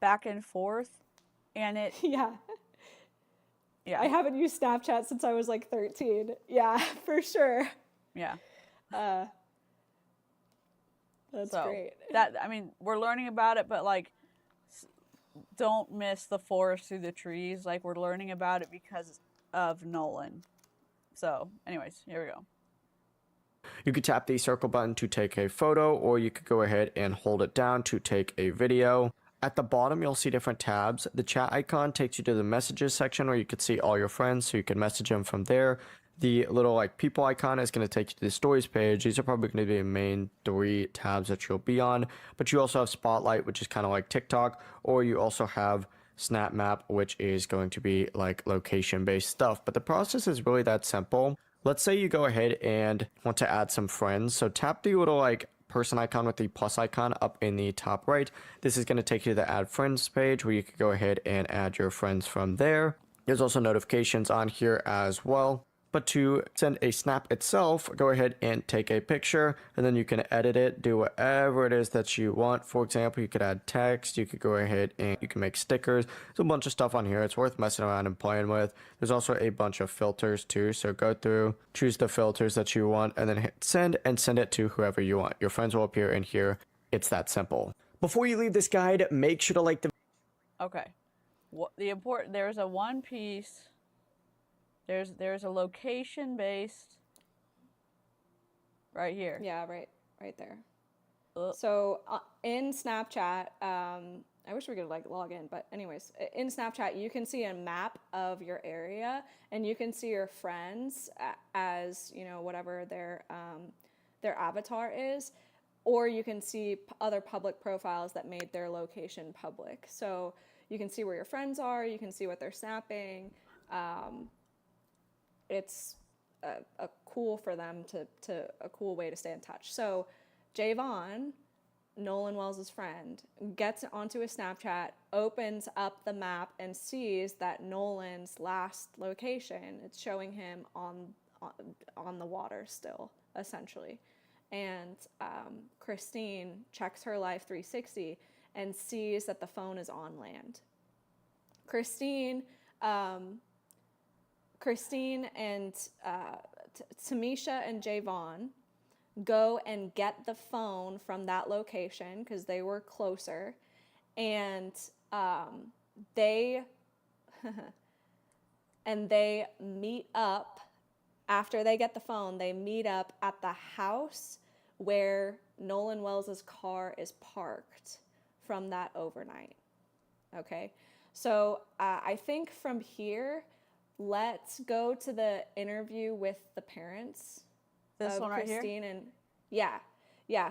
back and forth. And
Yeah.
Yeah.
I haven't used Snapchat since I was like 13. Yeah, for sure.
Yeah.
That's great.
We're learning about it, but like, don't miss the forest through the trees. Like, we're learning about it because of Nolan. So, anyways, here we go.
You could tap the circle button to take a photo, or you could go ahead and hold it down to take a video. At the bottom, you'll see different tabs. The chat icon takes you to the messages section where you could see all your friends, so you can message them from there. The little like people icon is going to take you to the stories page. These are probably going to be the main 3 tabs that you'll be on. But you also have Spotlight, which is kind of like TikTok, or you also have Snap Map, which is going to be like location-based stuff. But the process is really that simple. Let's say you go ahead and want to add some friends. So tap the little like person icon with the plus icon up in the top right. This is going to take you to the add friends page where you can go ahead and add your friends from there. There's also notifications on here as well. But to send a snap itself, go ahead and take a picture, and then you can edit it, do whatever it is that you want. For example, you could add text, you could go ahead and you can make stickers. There's a bunch of stuff on here. It's worth messing around and playing with. There's also a bunch of filters too. So go through, choose the filters that you want, and then hit send and send it to whoever you want. Your friends will appear in here. It's that simple. Before you leave this guide, make sure to like the...
Okay. There's a one piece... There's a location based right here.
Yeah, right there. So in Snapchat, I wish we could like log in, but anyways, in Snapchat, you can see a map of your area, and you can see your friends as, you know, whatever their avatar is, or you can see other public profiles that made their location public. So you can see where your friends are, you can see what they're snapping. It's a cool for them a cool way to stay in touch. So Javon, Nolan Wells' friend, gets onto his Snapchat, opens up the map, and sees that Nolan's last location, it's showing him on the water still, essentially. And Christine checks her Life 360 and sees that the phone is on land. Christine and Tamisha and Javon go and get the phone from that location because they were closer, and they meet up. After they get the phone, they meet up at the house where Nolan Wells' car is parked. from that overnight. Okay, so I think from here, let's go to the interview with the parents
This
of
one right here?
Christine and yeah.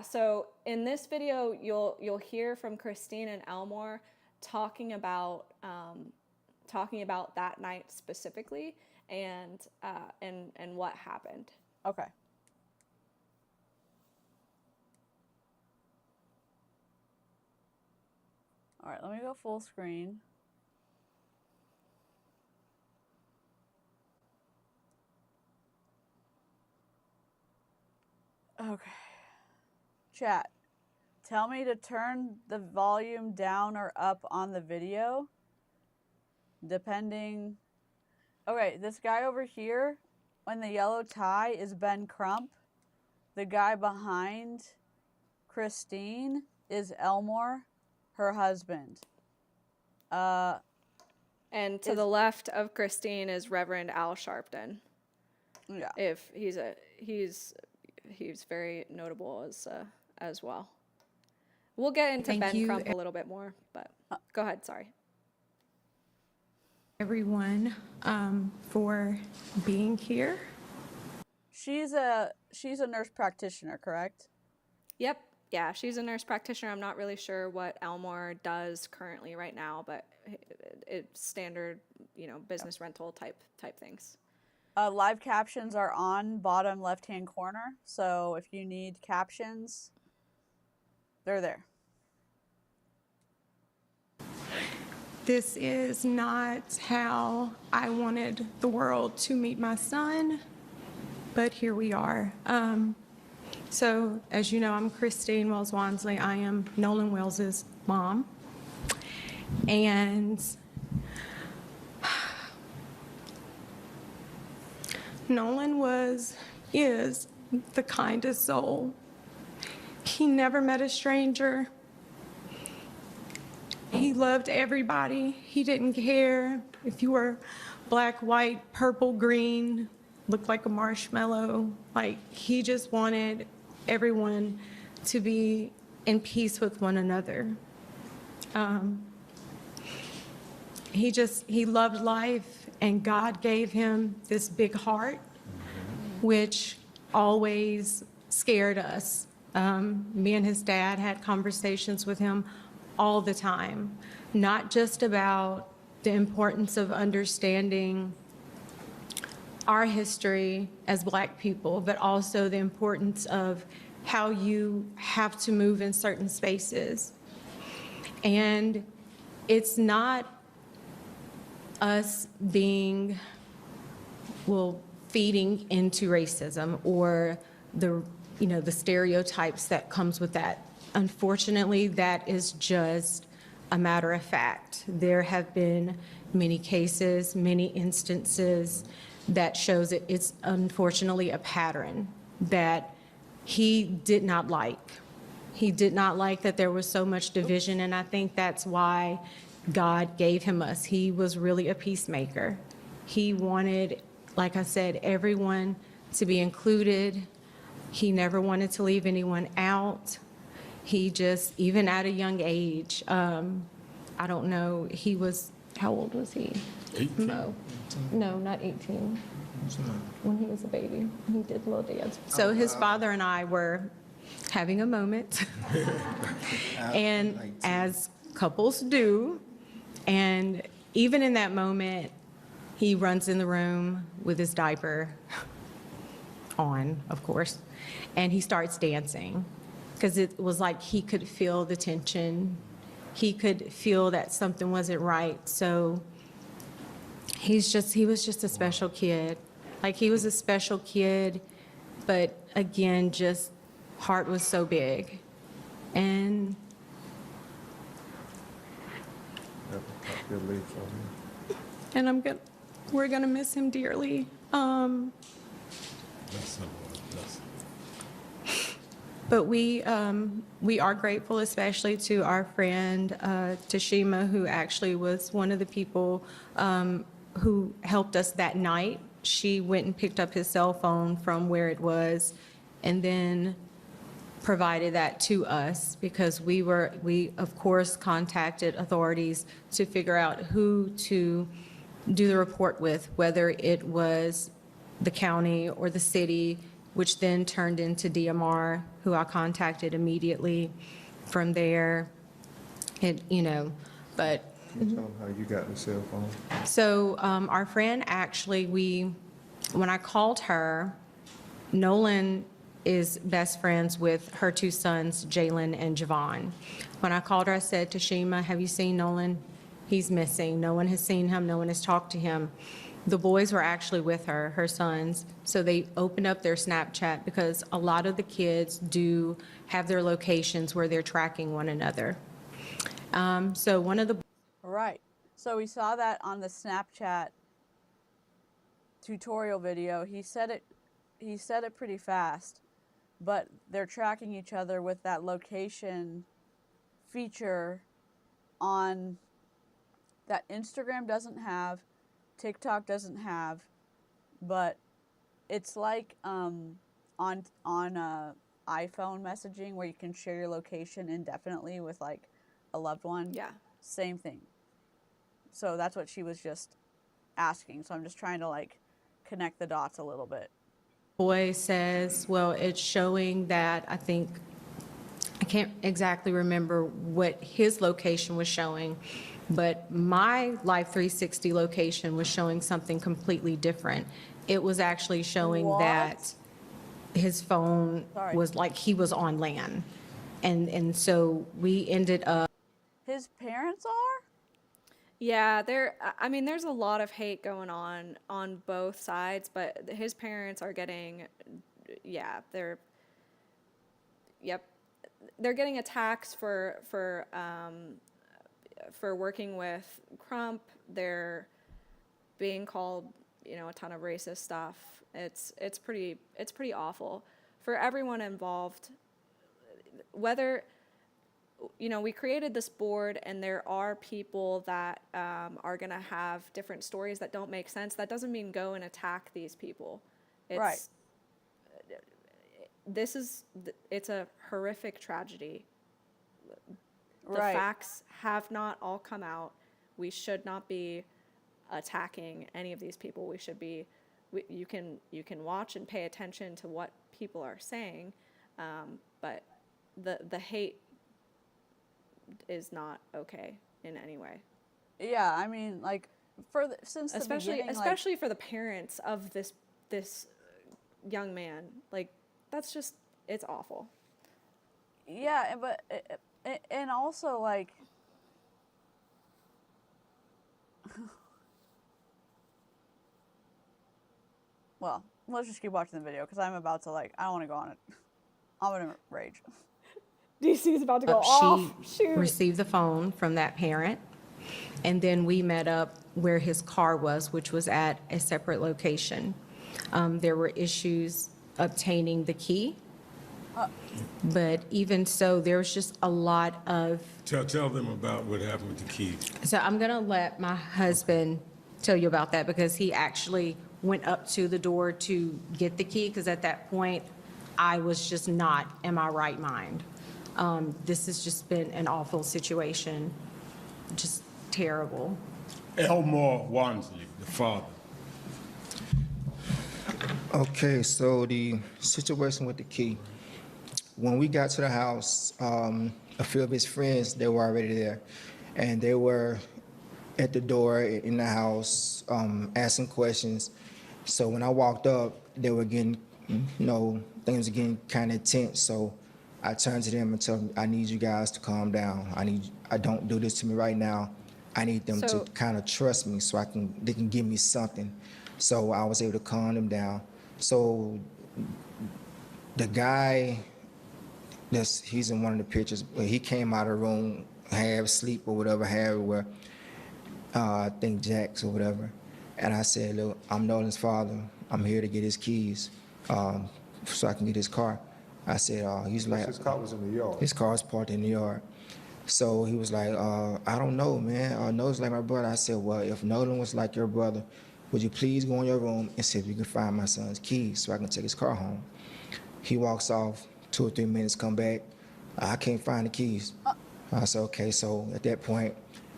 So in this video, you'll hear from Christine and Elmore talking about that night specifically and what happened.
Okay. All right, let me go full screen. Okay. Chat, tell me to turn the volume down or up on the video, depending. Okay, this guy over here in the yellow tie is Ben Crump. The guy behind Christine is Elmore, her husband.
And to the left of Christine is Reverend Al Sharpton.
Yeah.
If he's very notable as well. We'll get into Ben Crump a little bit more, but go ahead. Sorry.
Everyone, for being here.
She's a nurse practitioner, correct?
Yep. Yeah, she's a nurse practitioner. I'm not really sure what Elmore does currently right now, but it's standard, business rental type things.
Live captions are on bottom left-hand corner, so if you need captions, they're there.
This is not how I wanted the world to meet my son, but here we are. So, as you know, I'm Christine Wells Wansley. I am Nolan Wells's mom. And Nolan is the kindest soul. He never met a stranger. He loved everybody. He didn't care if you were black, white, purple, green, looked like a marshmallow. Like, he just wanted everyone to be in peace with one another. He loved life, and God gave him this big heart, which always scared us. Me and his dad had conversations with him all the time, not just about the importance of understanding our history as Black people, but also the importance of how you have to move in certain spaces. And it's not us feeding into racism or the stereotypes that comes with that. Unfortunately, that is just a matter of fact. There have been many cases, many instances that shows it's unfortunately a pattern that he did not like. He did not like that there was so much division, and I think that's why God gave him us. He was really a peacemaker. He wanted, like I said, everyone to be included. He never wanted to leave anyone out. He just, even at a young age, I don't know, how old was he?
18?
No, not 18. When he was a baby, he did the little dance. So his father and I were having a moment, and as couples do, and even in that moment, he runs in the room with his diaper on, of course, and he starts dancing because it was like he could feel the tension. He could feel that something wasn't right. So he was just a special kid. Like, he was a special kid, but again, just heart was so big. And we're gonna miss him dearly. But we are grateful, especially to our friend Tashima, who actually was one of the people who helped us that night. She went and picked up his cell phone from where it was, and then provided that to us because we of course contacted authorities to figure out who to do the report with, whether it was the county or the city, which then turned into DMR, who I contacted immediately from there. But
Can you tell them how you got the cell phone?
so our friend actually, when I called her, Nolan is best friends with her two sons, Jalen and Javon. When I called her, I said, Tashima, have you seen Nolan? He's missing. No one has seen him. No one has talked to him. The boys were actually with her, her sons. So they opened up their Snapchat because a lot of the kids do have their locations where they're tracking one another. So one of the
Right. So we saw that on the Snapchat tutorial video. He said it pretty fast, but they're tracking each other with that location feature on that Instagram doesn't have, TikTok doesn't have, but it's like on iPhone messaging where you can share your location indefinitely with like a loved one.
Yeah.
Same thing. So that's what she was just asking. So I'm just trying to like connect the dots a little bit.
boy says, well, it's showing that, I can't exactly remember what his location was showing, but my Life 360 location was showing something completely different. It was actually showing
What?
that his phone
Sorry.
was like he was on land. And so we ended up,
His parents are?
Yeah, there's a lot of hate going on both sides, but his parents are getting, they're getting attacks for working with Crump. They're being called, a ton of racist stuff. It's pretty awful for everyone involved. Whether we created this board, and there are people that are going to have different stories that don't make sense. That doesn't mean go and attack these people.
Right.
It's a horrific tragedy. The
Right.
facts have not all come out. We should not be attacking any of these people. We should be. You can watch and pay attention to what people are saying, but the hate is not okay in any way.
Yeah, I mean, like since the beginning,
Especially for the parents of this young man. Like, that's just, it's awful.
yeah, but and also like well, let's just keep watching the video because I'm about to I don't want to go on it. I'm gonna rage.
DC's about to go off.
she received the phone from that parent, and then we met up where his car was, which was at a separate location. There were issues obtaining the key, but even so, there was just a lot of.
Tell them about what happened with the key.
So I'm going to let my husband tell you about that because he actually went up to the door to get the key because at that point, I was just not in my right mind. This has just been an awful situation, just terrible.
Elmore Wansley, the father.
Okay, so the situation with the key. When we got to the house, a few of his friends, they were already there. And they were at the door in the house asking questions. So when I walked up, they were getting, things were getting kind of tense. So I turned to them and told them, I need you guys to calm down. I don't do this to me right now. I need them to kind of trust me so they can give me something. So I was able to calm them down. So the guy, he's in one of the pictures, but he came out of the room, half asleep or whatever, I think Jack's or whatever. And I said, look, I'm Nolan's father. I'm here to get his keys so I can get his car. I said, he's like...
His car was in the yard.
His car was parked in the yard. So he was like, I don't know, man. Nolan's like my brother. I said, well, if Nolan was like your brother, would you please go in your room and see if you can find my son's keys so I can take his car home? He walks off, 2 or 3 minutes, come back. I can't find the keys. I said, okay. So at that point,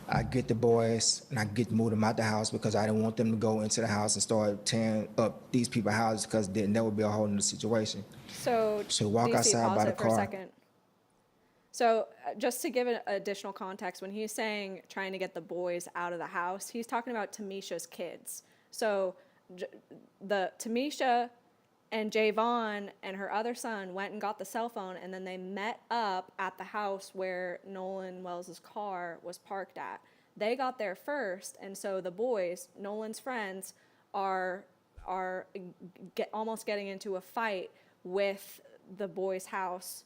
I get the boys and I move them out the house because I didn't want them to go into the house and start tearing up these people's houses because then that would be a whole nother situation.
So,
So walk
DC,
outside
pause
by the
it for a
car.
second. So, just to give an additional context, when he's saying trying to get the boys out of the house, he's talking about Tamisha's kids. So, the Tamisha and Javon and her other son went and got the cell phone, and then they met up at the house where Nolan Wells's car was parked at. They got there first, and so the boys, Nolan's friends, are almost getting into a fight with the boys' house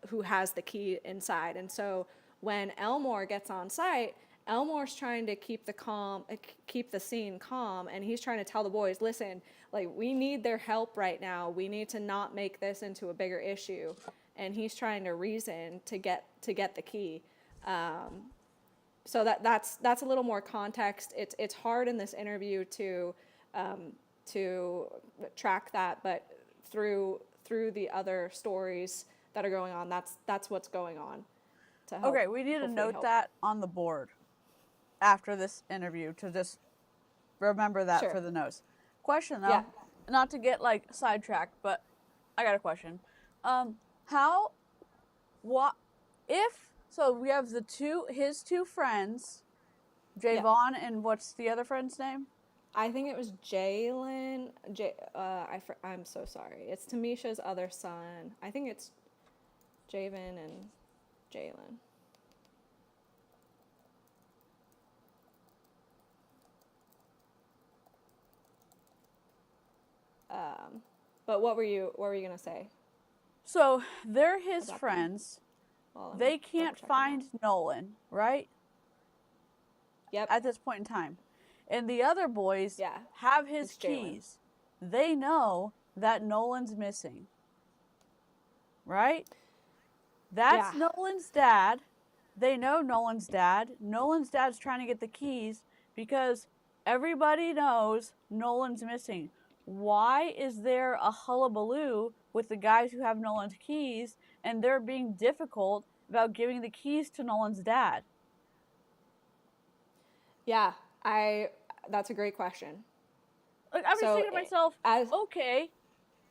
who has the key inside. And so when Elmore gets on site, Elmore's trying to keep the scene calm, and he's trying to tell the boys, listen, like, we need their help right now. We need to not make this into a bigger issue. And he's trying to reason to get the key. So that's a little more context. It's hard in this interview to track that, but through the other stories that are going on, that's what's going on. To help,
Okay, we need to note that on the board after this interview to just remember that
Sure.
for the notes. Question though,
Yeah.
not to get like sidetracked, but I got a question. So we have his two friends, Javon and what's the other friend's name?
I think it was Jalen. I'm so sorry. It's Tamisha's other son. I think it's Javen and Jalen. But what were you gonna say?
So they're his friends.
Well,
They can't find Nolan, right?
Yep.
At this point in time. And the other boys
Yeah.
have his
It's Jalen.
keys. They know that Nolan's missing. Right? That's
Yeah.
Nolan's dad. They know Nolan's dad. Nolan's dad's trying to get the keys because everybody knows Nolan's missing. Why is there a hullabaloo with the guys who have Nolan's keys and they're being difficult about giving the keys to Nolan's dad?
Yeah, that's a great question.
Like, I'm just thinking to myself, okay,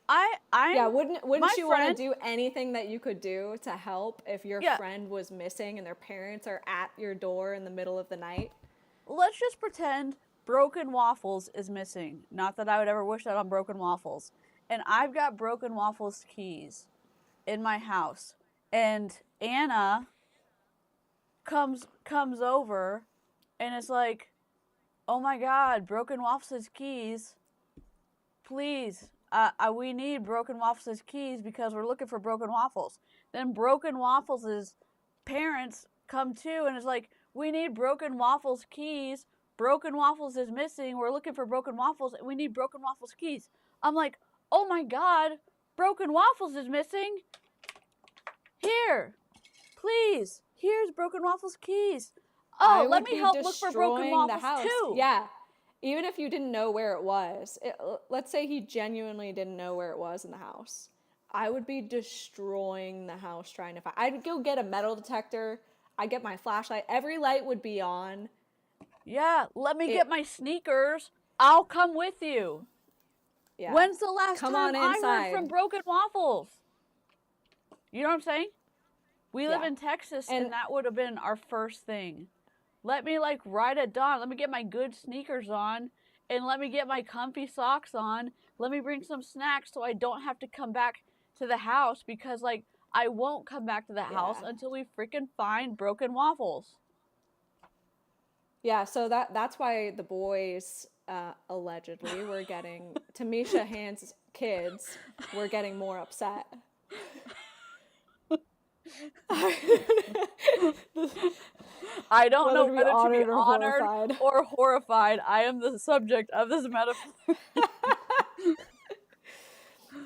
yeah, wouldn't you want to
friend-
do anything that you could do to help if your friend was missing and their parents are at your door in the middle of the night?
Let's just pretend Broken Waffles is missing. Not that I would ever wish that on Broken Waffles. And I've got Broken Waffles keys in my house. And Anna comes over and it's like, oh my God, Broken Waffles' keys. Please, we need Broken Waffles' keys because we're looking for Broken Waffles. Then Broken Waffles' parents come too and it's like, we need Broken Waffles' keys. Broken Waffles is missing. We're looking for Broken Waffles and we need Broken Waffles' keys. I'm like, oh my God, Broken Waffles is missing. Here, please. Here's Broken Waffles' keys. Oh, let me help look for Broken Waffles too.
Yeah, even if you didn't know where it was. Let's say he genuinely didn't know where it was in the house. I would be destroying the house trying to find. I'd go get a metal detector. I'd get my flashlight. Every light would be on.
Yeah, let me get my sneakers. I'll come with you.
Yeah.
When's the last
Come
time
on
I
inside.
heard from Broken Waffles? You know what I'm saying? We live
Yeah.
in Texas, and that would have been our first thing. Let me, like, ride at dawn. Let me get my good sneakers on, and let me get my comfy socks on. Let me bring some snacks so I don't have to come back to the house because, like, I won't come back to the house until we freaking find Broken Waffles.
Yeah, so that's why the boys allegedly were getting Tamisha Hand's kids were getting more upset.
I don't know whether to be
honored or
honored
horrified.
or horrified. I am the subject of this metaphor.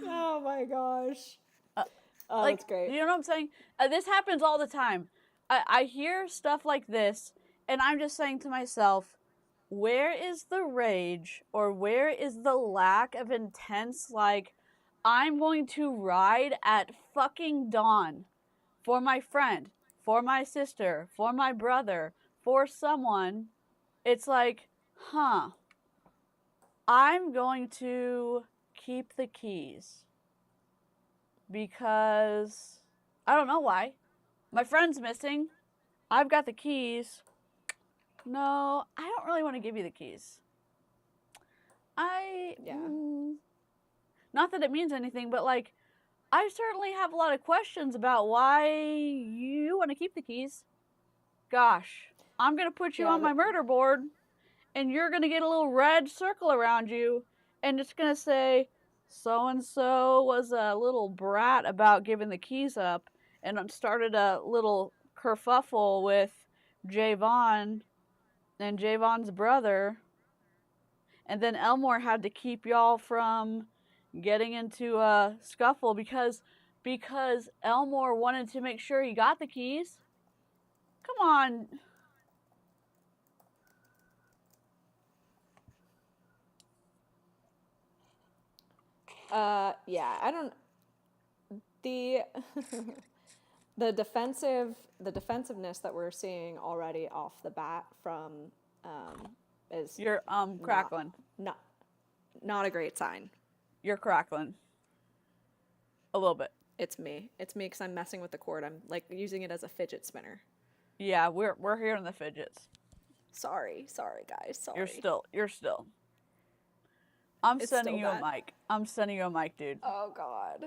Oh my gosh. Oh,
Like,
that's great.
you know what I'm saying? This happens all the time. I hear stuff like this, and I'm just saying to myself, where is the rage or where is the lack of intense, like, I'm going to ride at fucking dawn for my friend, for my sister, for my brother, for someone. It's like, huh, I'm going to keep the keys because I don't know why. My friend's missing. I've got the keys. No, I don't really want to give you the keys.
Yeah.
Not that it means anything, but like, I certainly have a lot of questions about why you want to keep the keys. Gosh, I'm going to put you
Yeah,
on my murder board, and you're going to get a little red circle around you, and it's going to say, so and so was a little brat about giving the keys up and started a little kerfuffle with Javon and Javon's brother. And then Elmore had to keep y'all from getting into a scuffle because Elmore wanted to make sure he got the keys. Come on.
Yeah, I don't. The the defensiveness that we're seeing already off the bat from is
You're crackling.
Not a great sign.
You're crackling. A little bit.
It's me because I'm messing with the cord. I'm like using it as a fidget spinner.
Yeah, we're hearing the fidgets.
Sorry guys. Sorry.
You're still. I'm
It's
sending
still
you a
bad.
mic. I'm sending you a mic, dude.
Oh God.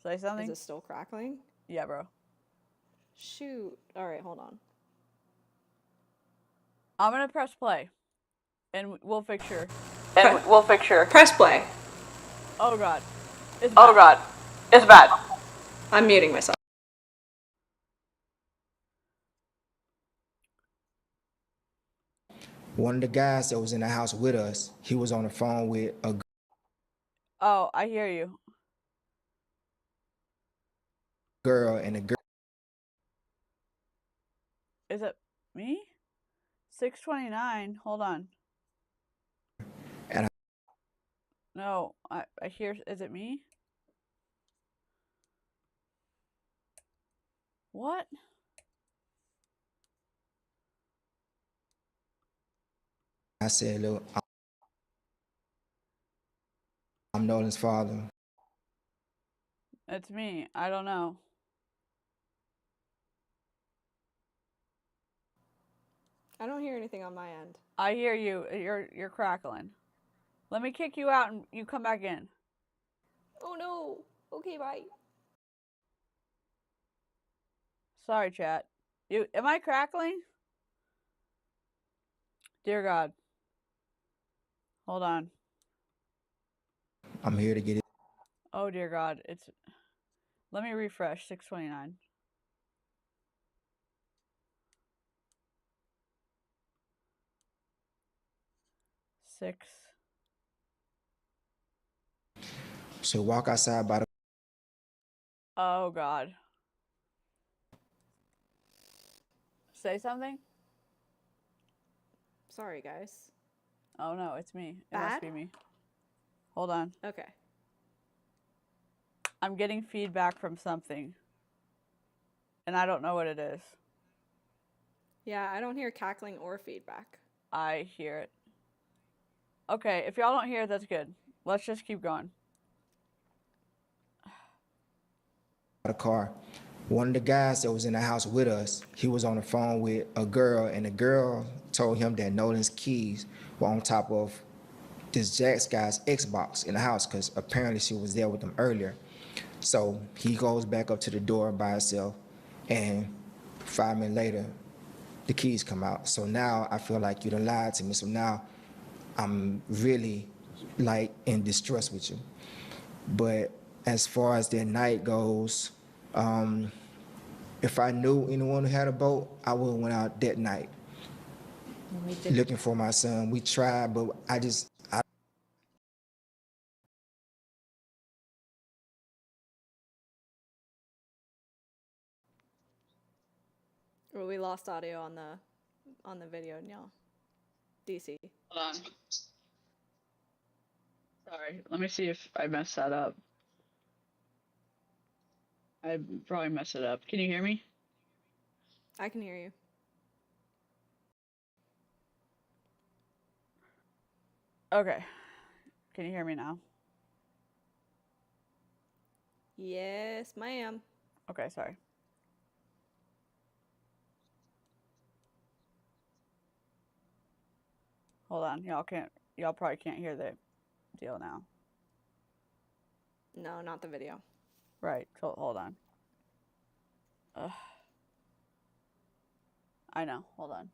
Say something?
Is it still crackling?
Yeah, bro.
Shoot. All right, hold on.
I'm gonna press play, and we'll fix your.
Press play.
Oh God. It's
Oh
bad.
God. It's bad. I'm muting myself.
One of the guys that was in the house with us, he was on the phone with a
Oh, I hear you.
girl, and the girl.
Is it me? 629. Hold on.
And
No, I hear. Is it me? What?
I said, look, I'm Nolan's father.
It's me. I don't know.
I don't hear anything on my end.
I hear you. You're crackling. Let me kick you out and you come back in.
Oh no. Okay, bye.
Sorry, chat. Am I crackling? Dear God. Hold on.
I'm here to get it.
Oh dear God. Let me refresh. 629. Six.
So walk outside by the.
Oh God. Say something?
Sorry, guys.
Oh no, it's me. It
Bad?
must be me. Hold on.
Okay.
I'm getting feedback from something. And I don't know what it is.
Yeah, I don't hear cackling or feedback.
I hear it. Okay, if y'all don't hear it, that's good. Let's just keep going.
The car. One of the guys that was in the house with us, he was on the phone with a girl, and the girl told him that Nolan's keys were on top of this Jax guy's Xbox in the house because apparently she was there with him earlier. So he goes back up to the door by himself, and 5 minutes later, the keys come out. So now I feel like you done lied to me. So now I'm really like in distress with you. But as far as that night goes, if I knew anyone who had a boat, I would have went out that night looking for my son. We tried, but I
Well, we lost audio on the video, y'all. DC.
Hold on. Sorry, let me see if I messed that up. I probably messed it up. Can you hear me?
I can hear you.
Okay. Can you hear me now?
Yes, ma'am.
Okay, sorry. Hold on. Y'all probably can't hear the deal now.
No, not the video.
Right. So hold on. Ugh. I know. Hold on.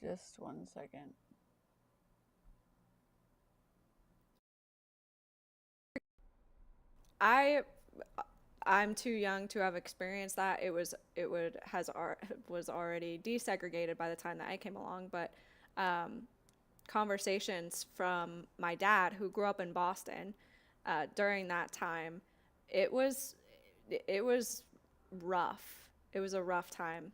Just 1 second.
I'm too young to have experienced that. Was already desegregated by the time that I came along, but conversations from my dad, who grew up in Boston, during that time, it was rough. It was a rough time.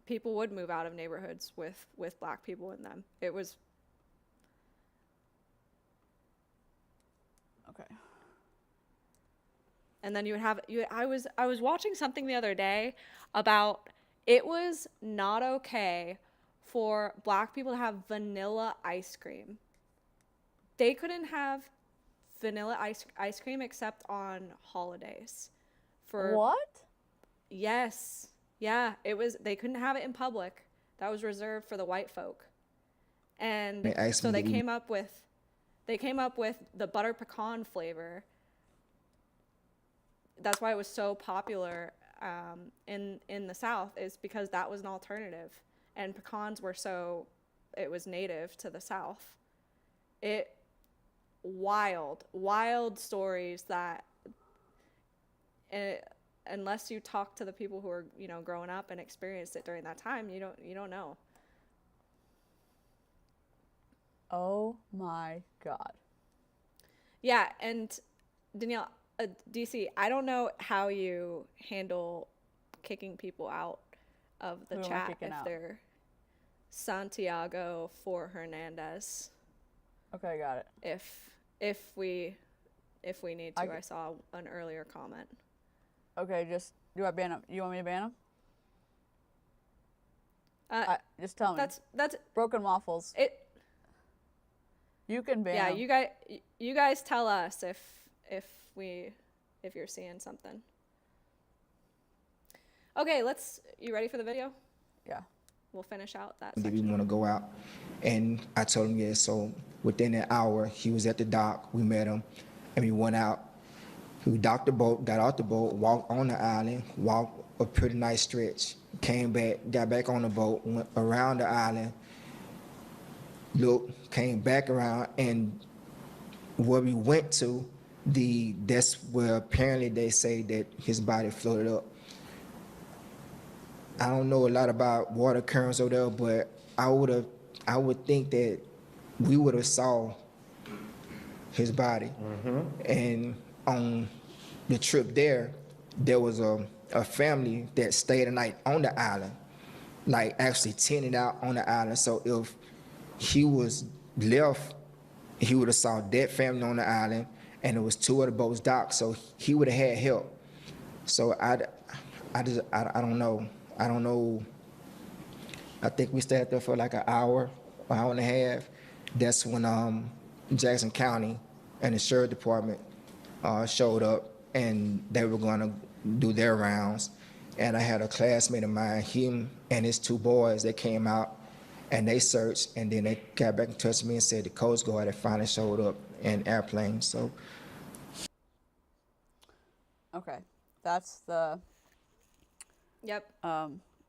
People would move out of neighborhoods with black people in them. It was
Okay.
And then you would have I was watching something the other day about it was not okay for black people to have vanilla ice cream. They couldn't have vanilla ice cream except on holidays. For
What?
Yes. Yeah, it was they couldn't have it in public. That was reserved for the white folk. And
They asked
so
me
they
to eat.
came up with the butter pecan flavor. That's why it was so popular in the South, is because that was an alternative, and pecans were it was native to the South. It wild stories that unless you talk to the people who are growing up and experienced it during that time, you don't know.
Oh my God.
Yeah, and Danielle, DC, I don't know how you handle kicking people out of the
Who am I
chat
kicking
if
out?
they're Santiago for Hernandez.
Okay, got it.
If we need to. I saw an earlier comment.
Okay, just do I ban him? You want me to ban him? Just tell me.
That's
Broken waffles.
it.
You can ban
Yeah,
him.
you guys tell us if you're seeing something. Okay, you ready for the video?
Yeah.
We'll finish out that
Did we
section.
want to go out? And I told him yes. So within an hour, he was at the dock. We met him, and we went out. We docked the boat, got out the boat, walked on the island, walked a pretty nice stretch, came back, got back on the boat, went around the island, looked, came back around, and where we went to, that's where apparently they say that his body floated up. I don't know a lot about water currents over there, but I would think that we would have saw his body. And on the trip there was a family that stayed a night on the island, like actually tented out on the island. So if he was left, he would have saw that family on the island, and there was 2 other boats docked, so he would have had help. So I don't know. I don't know. I think we stayed there for like an hour and a half. That's when Jackson County and the sheriff department showed up, and they were going to do their rounds. And I had a classmate of mine, him and his 2 boys, that came out and they searched, and then they got back in touch with me and said the Coast Guard had finally showed up in airplanes. So.
Okay. That's the
Yep.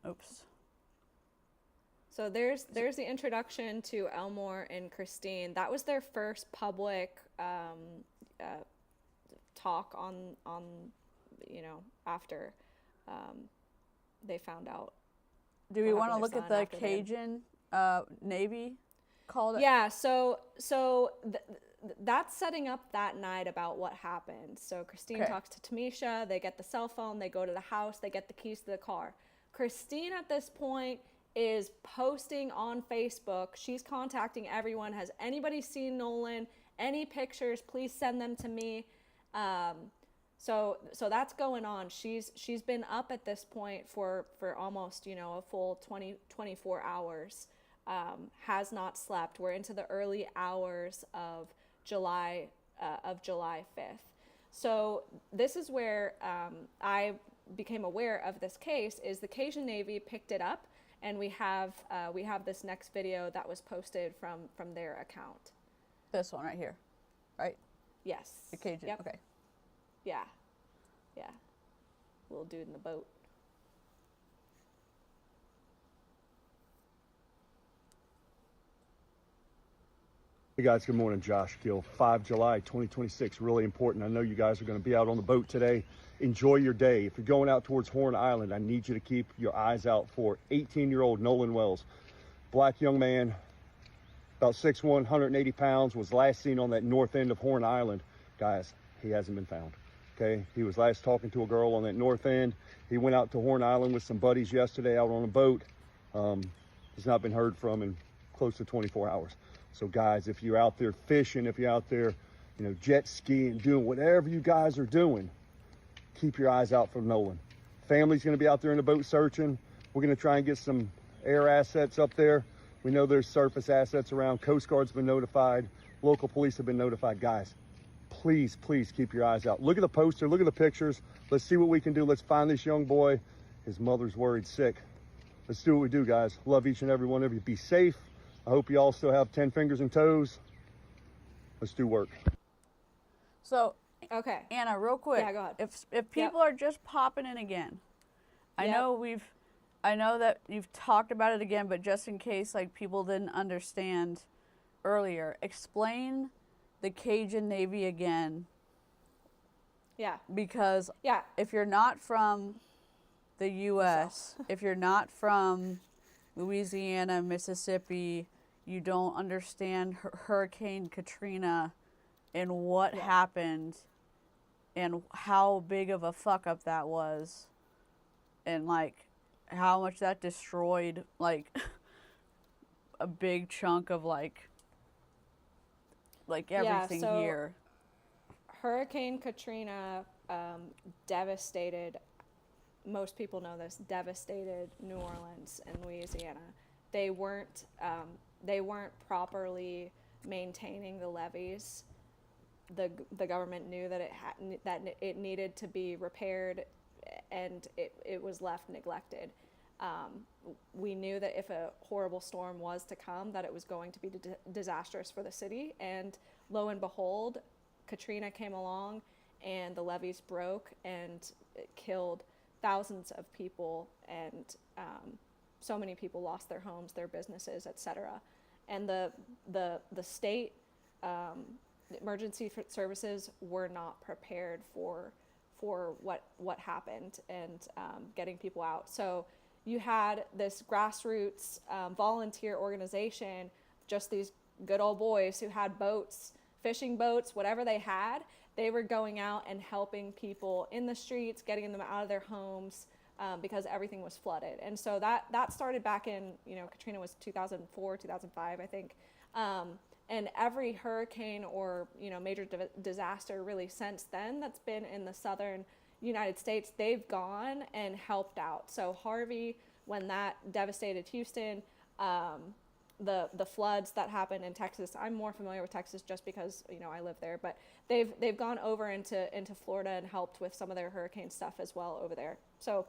oops.
So there's the introduction to Elmore and Christine. That was their first public talk on after they found out.
Do we
what
want to
happened
look
to
at
their son
the
after they had-
Cajun Navy called it?
Yeah. So that's setting up that night about what happened. So Christine talks to Tamisha, they get the cell phone, they go to the house, they get the keys to the car. Christine at this point is posting on Facebook. She's contacting everyone. Has anybody seen Nolan? Any pictures? Please send them to me. So that's going on. She's been up at this point for almost, you know, a full 24 hours. Has not slept. We're into the early hours of July 5th. So this is where I became aware of this case. Is the Cajun Navy picked it up, and we have this next video that was posted from their account.
This one right here, right?
Yes.
The Cajun.
Yep.
Okay.
Yeah. Little dude in the boat.
Hey guys, good morning. Josh Gill, 5 July 2026. Really important. I know you guys are going to be out on the boat today. Enjoy your day. If you're going out towards Horn Island, I need you to keep your eyes out for 18-year-old Nolan Wells. Black young man, about 6'1", 180 pounds, was last seen on that north end of Horn Island. Guys, he hasn't been found. Okay, he was last talking to a girl on that north end. He went out to Horn Island with some buddies yesterday out on a boat. He's not been heard from in close to 24 hours. So guys, if you're out there fishing, if you're out there, you know, jet skiing, doing whatever you guys are doing, keep your eyes out for Nolan. Family's going to be out there in the boat searching. We're going to try and get some air assets up there. We know there's surface assets around. Coast Guard's been notified. Local police have been notified. Guys, please keep your eyes out. Look at the poster. Look at the pictures. Let's see what we can do. Let's find this young boy. His mother's worried sick. Let's do what we do, guys. Love each and every one of you. Be safe. I hope you all still have 10 fingers and toes. Let's do work.
So,
Okay.
Anna, real quick.
Yeah, go ahead.
If people are just popping in again, I know that you've talked about it again, but just in case like people didn't understand earlier, explain the Cajun Navy again.
Yeah.
Because
Yeah.
if you're not from the U.S., if you're not from Louisiana, Mississippi, you don't understand Hurricane Katrina and what happened and how big of a fuck up that was and like how much that destroyed like a big chunk of like everything
so
here.
Hurricane Katrina devastated, most people know this, devastated New Orleans and Louisiana. They weren't properly maintaining the levees. The government knew that it needed to be repaired, and it was left neglected. We knew that if a horrible storm was to come, that it was going to be disastrous for the city, and lo and behold, Katrina came along and the levees broke and it killed thousands of people, and so many people lost their homes, their businesses, etc. And the state emergency services were not prepared for what happened and getting people out. So you had this grassroots volunteer organization, just these good old boys who had boats, fishing boats, whatever they had. They were going out and helping people in the streets, getting them out of their homes because everything was flooded. And so that started back in, Katrina was 2004, 2005, I think. And every hurricane or, major disaster really since then that's been in the southern United States, they've gone and helped out. So Harvey, when that devastated Houston, the floods that happened in Texas, I'm more familiar with Texas just because, I live there, but they've gone over into Florida and helped with some of their hurricane stuff as well over there. So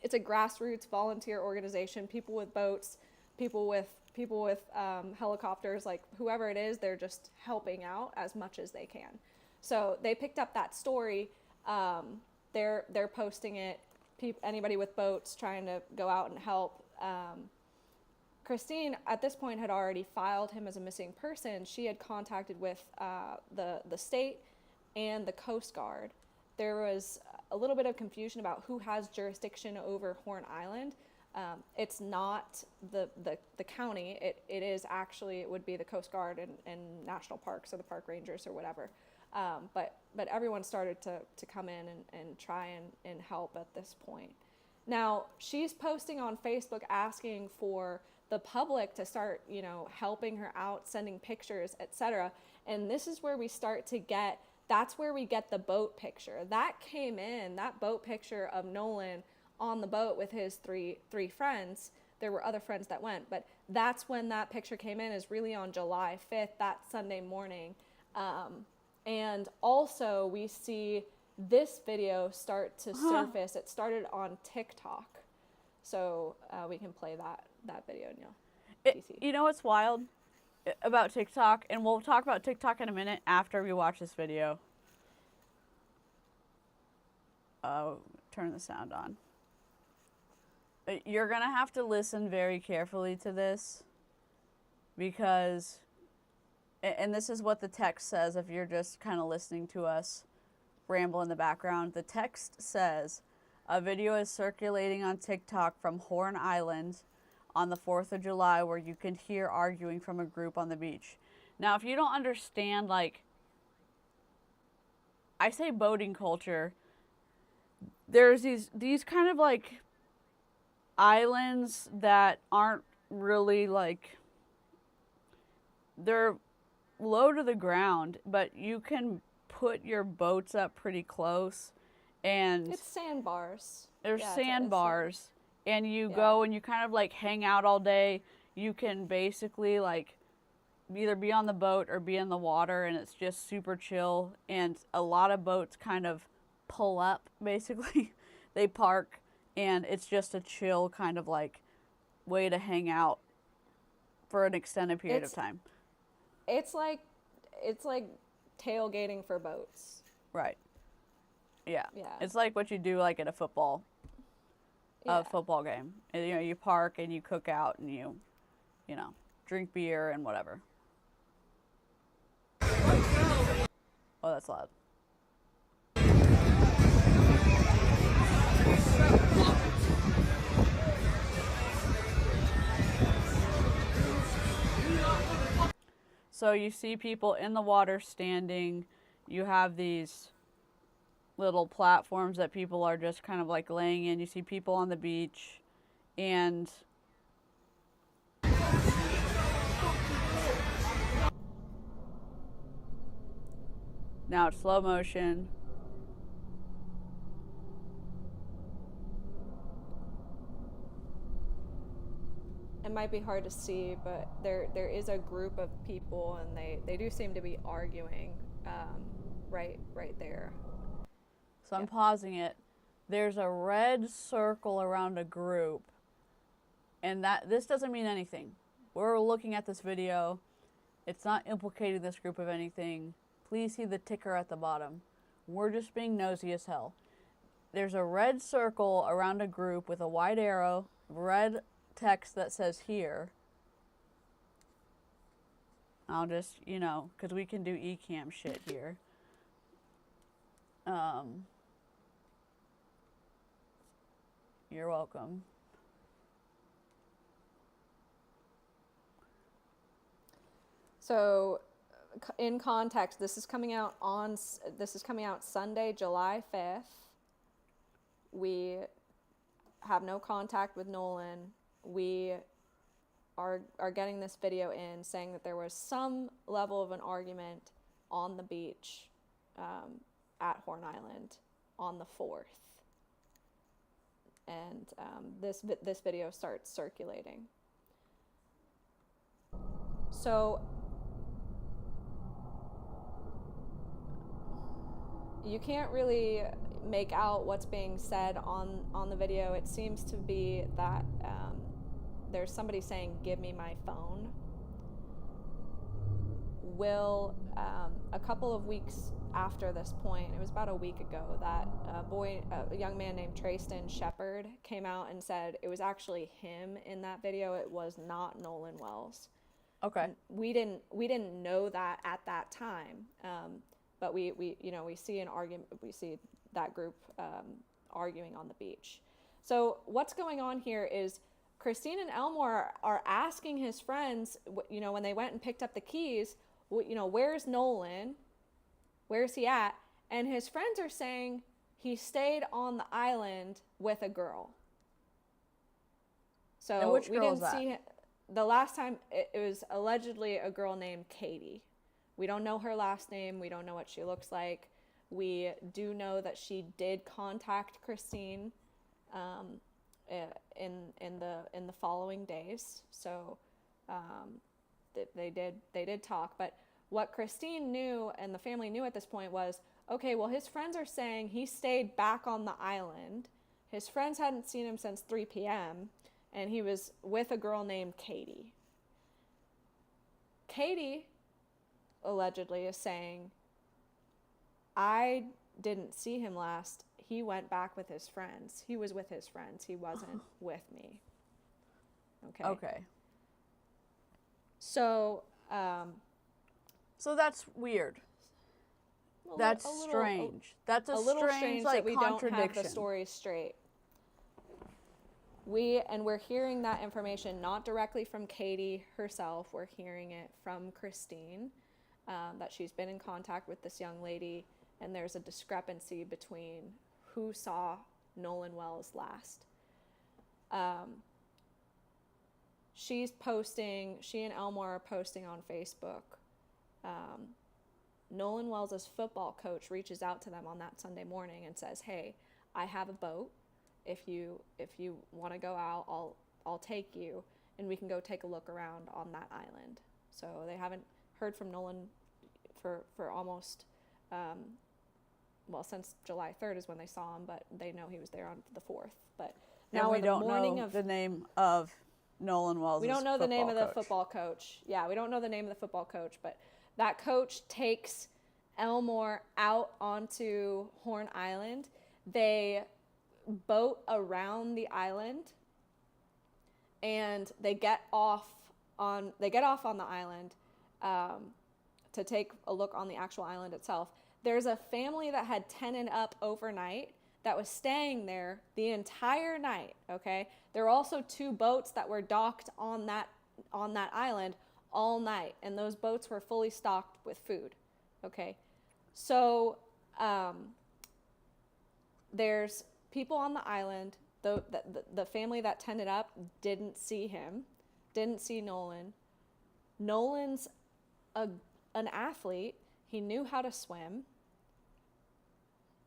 it's a grassroots volunteer organization, people with boats, people with helicopters, like whoever it is, they're just helping out as much as they can. So they picked up that story. They're posting it. Anybody with boats trying to go out and help. Christine, at this point, had already filed him as a missing person. She had contacted with the state and the Coast Guard. There was a little bit of confusion about who has jurisdiction over Horn Island. It's not the county. It is actually, it would be the Coast Guard and national parks or the park rangers or whatever. But everyone started to come in and try and help at this point. Now, she's posting on Facebook asking for the public to start, you know, helping her out, sending pictures, etc. And this is where we start to get, that's where we get the boat picture. That came in, that boat picture of Nolan on the boat with his three friends. There were other friends that went, but that's when that picture came in, is really on July 5th, that Sunday morning. And also we see this video start to surface. It started on TikTok. So we can play that video, Neil.
You know what's wild about TikTok? And we'll talk about TikTok in a minute after we watch this video. Turn the sound on. You're going to have to listen very carefully to this because, and this is what the text says if you're just kind of listening to us ramble in the background. The text says, a video is circulating on TikTok from Horn Island on the 4th of July where you can hear arguing from a group on the beach. Now, if you don't understand, like, I say boating culture, there's these kind of like islands that aren't really like, they're low to the ground, but you can put your boats up pretty close, and
it's sandbars.
There's sandbars, and you go and you kind of like hang out all day. You can basically like either be on the boat or be in the water, and it's just super chill. And a lot of boats kind of pull up, basically. They park, and it's just a chill kind of like way to hang out for an extended period of time.
It's like tailgating for boats.
Right. Yeah.
Yeah.
It's like what you do like at a football game. And, you know, you park and you cook out and you know, drink beer and whatever. Oh, that's loud. So you see people in the water standing. You have these little platforms that people are just kind of like laying in. You see people on the beach, and now it's slow motion.
It might be hard to see, but there is a group of people, and they do seem to be arguing right there.
So I'm pausing it. There's a red circle around a group, and this doesn't mean anything. We're looking at this video. It's not implicating this group of anything. Please see the ticker at the bottom. We're just being nosy as hell. There's a red circle around a group with a white arrow, red text that says here. I'll just, you know, because we can do eCam shit here. You're welcome.
So, in context, this is coming out Sunday, July 5th. We have no contact with Nolan. We are getting this video in saying that there was some level of an argument on the beach at Horn Island on the 4th. And this video starts circulating. So you can't really make out what's being said on the video. It seems to be that there's somebody saying, "Give me my phone." Will, a couple of weeks after this point, it was about a week ago, that a young man named Tristan Shepard came out and said it was actually him in that video. It was not Nolan Wells.
Okay.
And we didn't know that at that time, but we see an argument. We see that group arguing on the beach. So what's going on here is Christine and Elmore are asking his friends, you know, when they went and picked up the keys, you know, where's Nolan? Where's he at? And his friends are saying he stayed on the island with a girl. So
And which
we
girl
didn't
is that?
see the last time. It was allegedly a girl named Katie. We don't know her last name. We don't know what she looks like. We do know that she did contact Christine in the following days. So they did talk. But what Christine knew and the family knew at this point was, okay, well, his friends are saying he stayed back on the island. His friends hadn't seen him since 3 p.m. and he was with a girl named Katie. Katie allegedly is saying, I didn't see him last. He went back with his friends. He was with his friends. He wasn't with me.
Okay.
So,
So that's weird. That's strange. That's a
little
strange,
that
like,
we don't have
contradiction.
the story straight. We're hearing that information not directly from Katie herself. We're hearing it from Christine, that she's been in contact with this young lady, and there's a discrepancy between who saw Nolan Wells last. She and Elmore are posting on Facebook. Nolan Wells' football coach reaches out to them on that Sunday morning and says, hey, I have a boat. If you want to go out, I'll take you, and we can go take a look around on that island. So they haven't heard from Nolan for almost, since July 3rd is when they saw him, but they know he was there on the 4th. But now
we don't know the name of Nolan Wells.
We don't know the name of the football coach. Yeah, we don't know the name of the football coach, but that coach takes Elmore out onto Horn Island. They boat around the island, and they get off on the island to take a look on the actual island itself. There's a family that had tented up overnight that was staying there the entire night. Okay, there were also 2 boats that were docked on that island all night, and those boats were fully stocked with food. Okay, so there's people on the island. The family that tended up didn't see him, didn't see Nolan. Nolan's an athlete. He knew how to swim.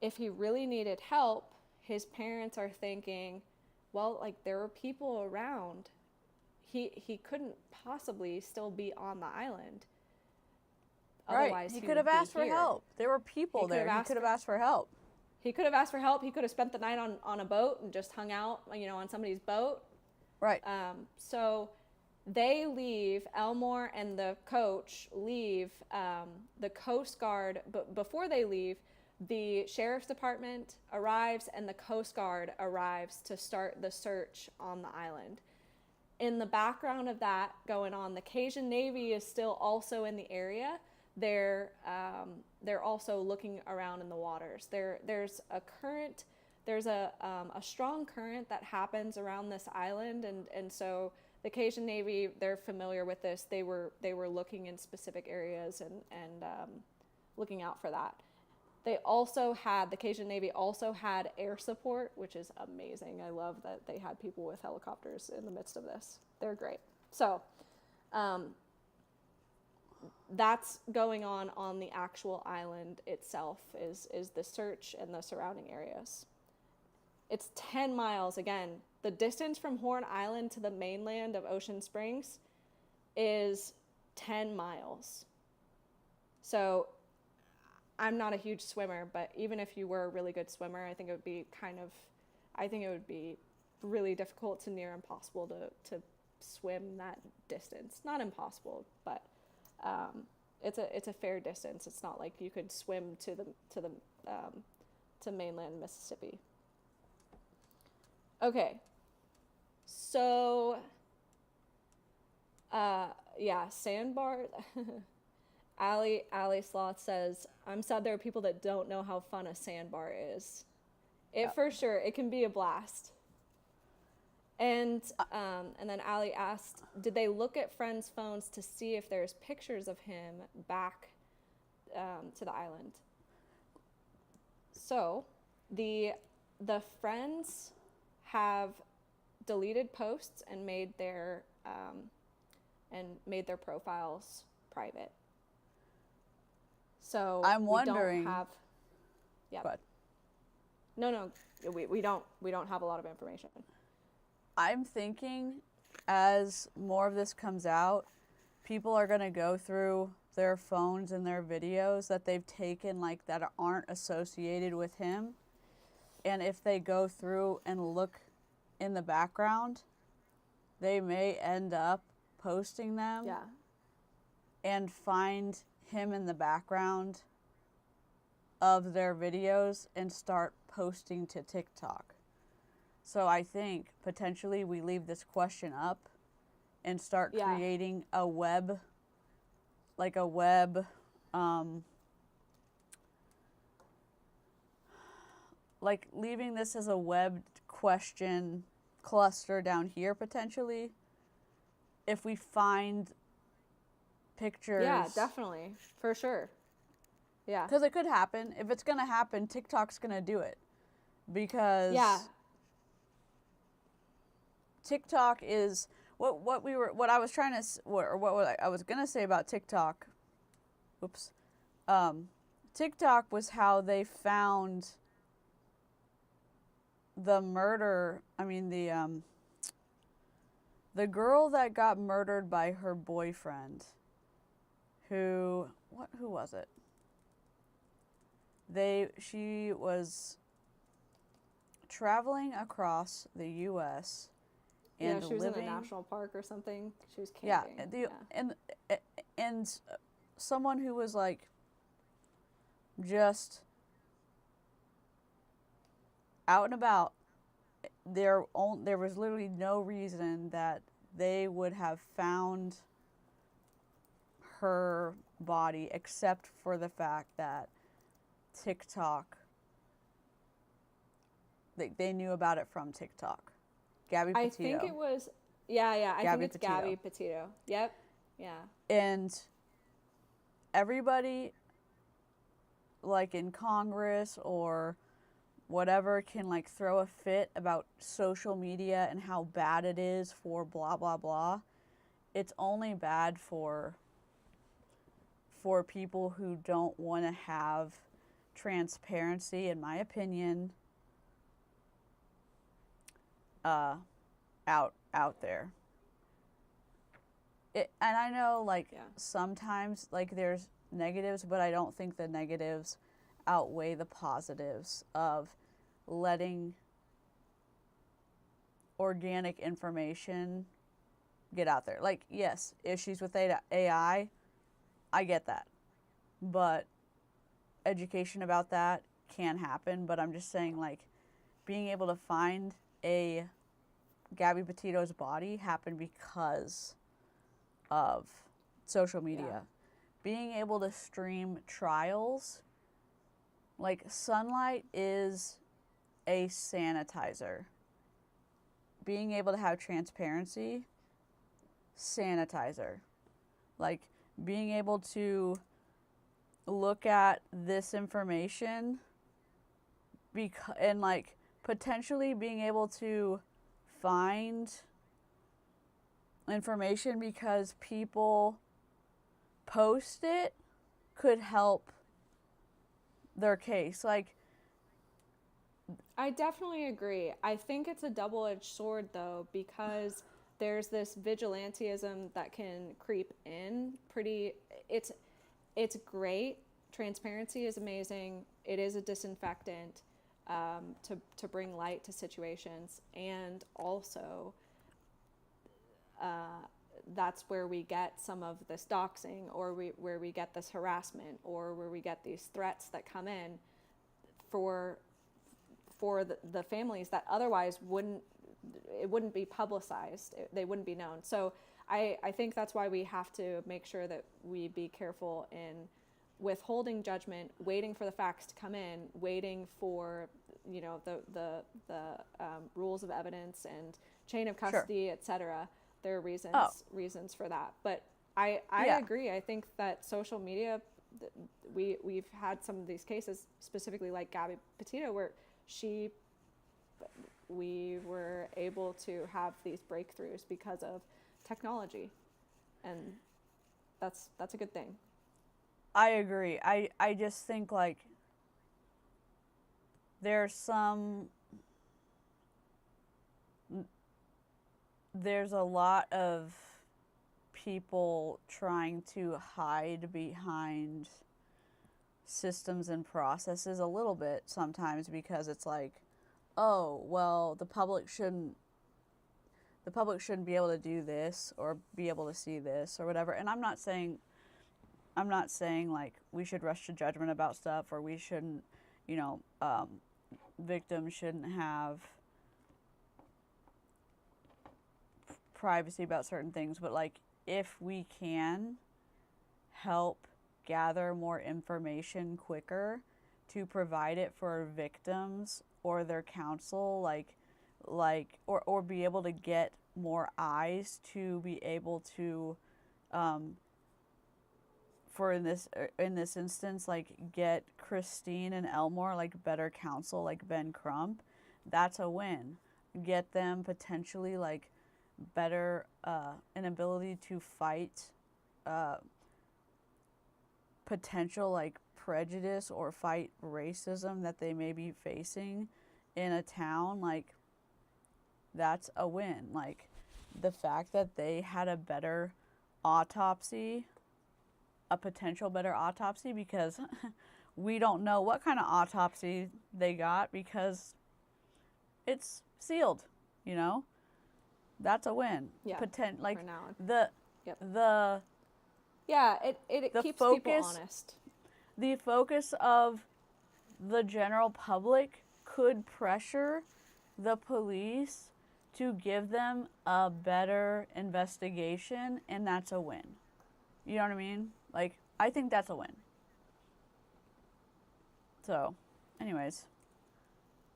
If he really needed help, his parents are thinking, well, like, there were people around. He couldn't possibly still be on the island.
Right.
Otherwise,
He could have asked for help. There were people there. He could have asked for help.
He could have asked for help. He could have spent the night on a boat and just hung out, on somebody's boat.
Right.
So they leave. Elmore and the coach leave. The Coast Guard, but before they leave, the sheriff's department arrives and the Coast Guard arrives to start the search on the island. In the background of that going on, the Cajun Navy is still also in the area. They're also looking around in the waters. There's a current, there's a strong current that happens around this island, and so the Cajun Navy, they're familiar with this. They were looking in specific areas and looking out for that. The Cajun Navy also had air support, which is amazing. I love that they had people with helicopters in the midst of this. They're great. So, that's going on the actual island itself is the search and the surrounding areas. It's 10 miles. Again, the distance from Horn Island to the mainland of Ocean Springs is 10 miles. So I'm not a huge swimmer, but even if you were a really good swimmer, I think it would be really difficult to near impossible to swim that distance. Not impossible, but it's a fair distance. It's not like you could swim to mainland Mississippi. Okay, so sandbar. Allie Sloth says, I'm sad there are people that don't know how fun a sandbar is. For sure, it can be a blast. And then Allie asked, did they look at friends' phones to see if there's pictures of him back to the island? So the friends have deleted posts and made their profiles private. So
I'm wondering.
We don't have. Yeah.
But
No, we don't have a lot of information.
I'm thinking as more of this comes out, people are going to go through their phones and their videos that they've taken like that aren't associated with him. And if they go through and look in the background, they may end up posting them
Yeah.
and find him in the background of their videos and start posting to TikTok. So I think potentially we leave this question up and start
Yeah.
creating a web, like leaving this as a web question cluster down here potentially. If we find pictures.
Yeah, definitely. For sure. Yeah.
Because it could happen. If it's going to happen, TikTok's going to do it. Because
Yeah.
TikTok is what I was trying to, or what I was going to say about TikTok. Oops. TikTok was how they found the murder. I mean, the girl that got murdered by her boyfriend. Who was it? She was traveling across the U.S. and
she was
living
in a national park or something. She was
yeah,
camping.
and someone who was like just out and about. There was literally no reason that they would have found her body except for the fact that TikTok, they knew about it from TikTok. Gabby Petito.
I think it was, I
Gabby
think it's
Petito.
Gabby Petito. Yep. Yeah.
And everybody, like in Congress or whatever, can like throw a fit about social media and how bad it is for blah, blah, blah. It's only bad for people who don't want to have transparency, in my opinion, out there. And I know, like, sometimes, like, there's negatives, but I don't think the negatives outweigh the positives of letting organic information get out there. Like, yes, issues with AI, I get that. But education about that can happen. But I'm just saying, like, being able to find a Gabby Petito's body happened because of social media.
Yeah.
Being able to stream trials, like, sunlight is a sanitizer. Being able to have transparency, sanitizer. Like, being able to look at this information and, like, potentially being able to find information because people post it could help their case. Like,
I definitely agree. I think it's a double-edged sword, though, because there's this vigilantism that can creep in pretty. It's great. Transparency is amazing. It is a disinfectant to bring light to situations, and also that's where we get some of this doxing, or where we get this harassment, or where we get these threats that come in for the families that otherwise wouldn't be publicized. They wouldn't be known. So I think that's why we have to make sure that we be careful in withholding judgment, waiting for the facts to come in, waiting for the rules of evidence and chain of
Sure.
custody, etc. There are reasons
Oh.
reasons for that. But I
Yeah.
agree. I think that social media, we've had some of these cases, specifically like Gabby Petito, where we were able to have these breakthroughs because of technology, and that's a good thing.
I agree. I just think like there's a lot of people trying to hide behind systems and processes a little bit sometimes, because it's like, oh, well, the public shouldn't be able to do this or be able to see this or whatever. And I'm not saying like we should rush to judgment about stuff, or we shouldn't, victims shouldn't have privacy about certain things. But like, if we can help gather more information quicker to provide it for victims or their counsel, or be able to get more eyes to be able to, for in this instance, like get Christine and Elmore like better counsel, like Ben Crump, that's a win. Get them potentially like better an ability to fight potential like prejudice or fight racism that they may be facing in a town, like that's a win. Like the fact that they had a better autopsy, a potential better autopsy, because we don't know what kind of autopsy they got because it's sealed, that's a win.
Yeah,
Like
for now.
the
Yep.
the
Yeah, it
the
keeps people
focus-
honest.
the focus of the general public could pressure the police to give them a better investigation, and that's a win. You know what I mean? Like, I think that's a win. So, anyways,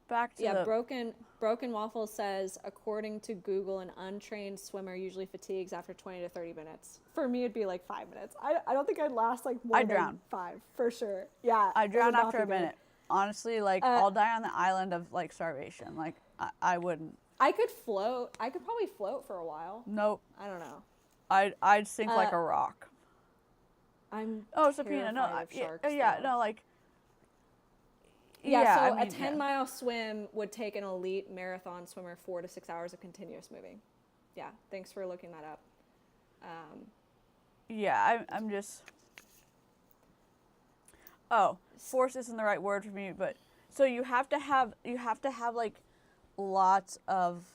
back to the...
Broken Waffle says, according to Google, an untrained swimmer usually fatigues after 20 to 30 minutes. For me, it'd be like 5 minutes. I don't think I'd last like more
I'd
than
drown.
5, for sure. Yeah.
I
it would
drown
not
after
be
a
good.
minute. Honestly, like, I'll die on the island of, like, starvation. Like, I wouldn't.
I could float. I could probably float for a while.
Nope.
I don't know.
I'd sink like a rock.
I'm
Sabina, no.
terrified of sharks,
Yeah,
though.
no, like...
Yeah, so
I mean,
a 10-mile swim would take an elite marathon swimmer 4 to 6 hours of continuous moving. Yeah, thanks for looking that up.
Yeah, I'm just... Oh, force isn't the right word for me, but... So you have to have like, lots of...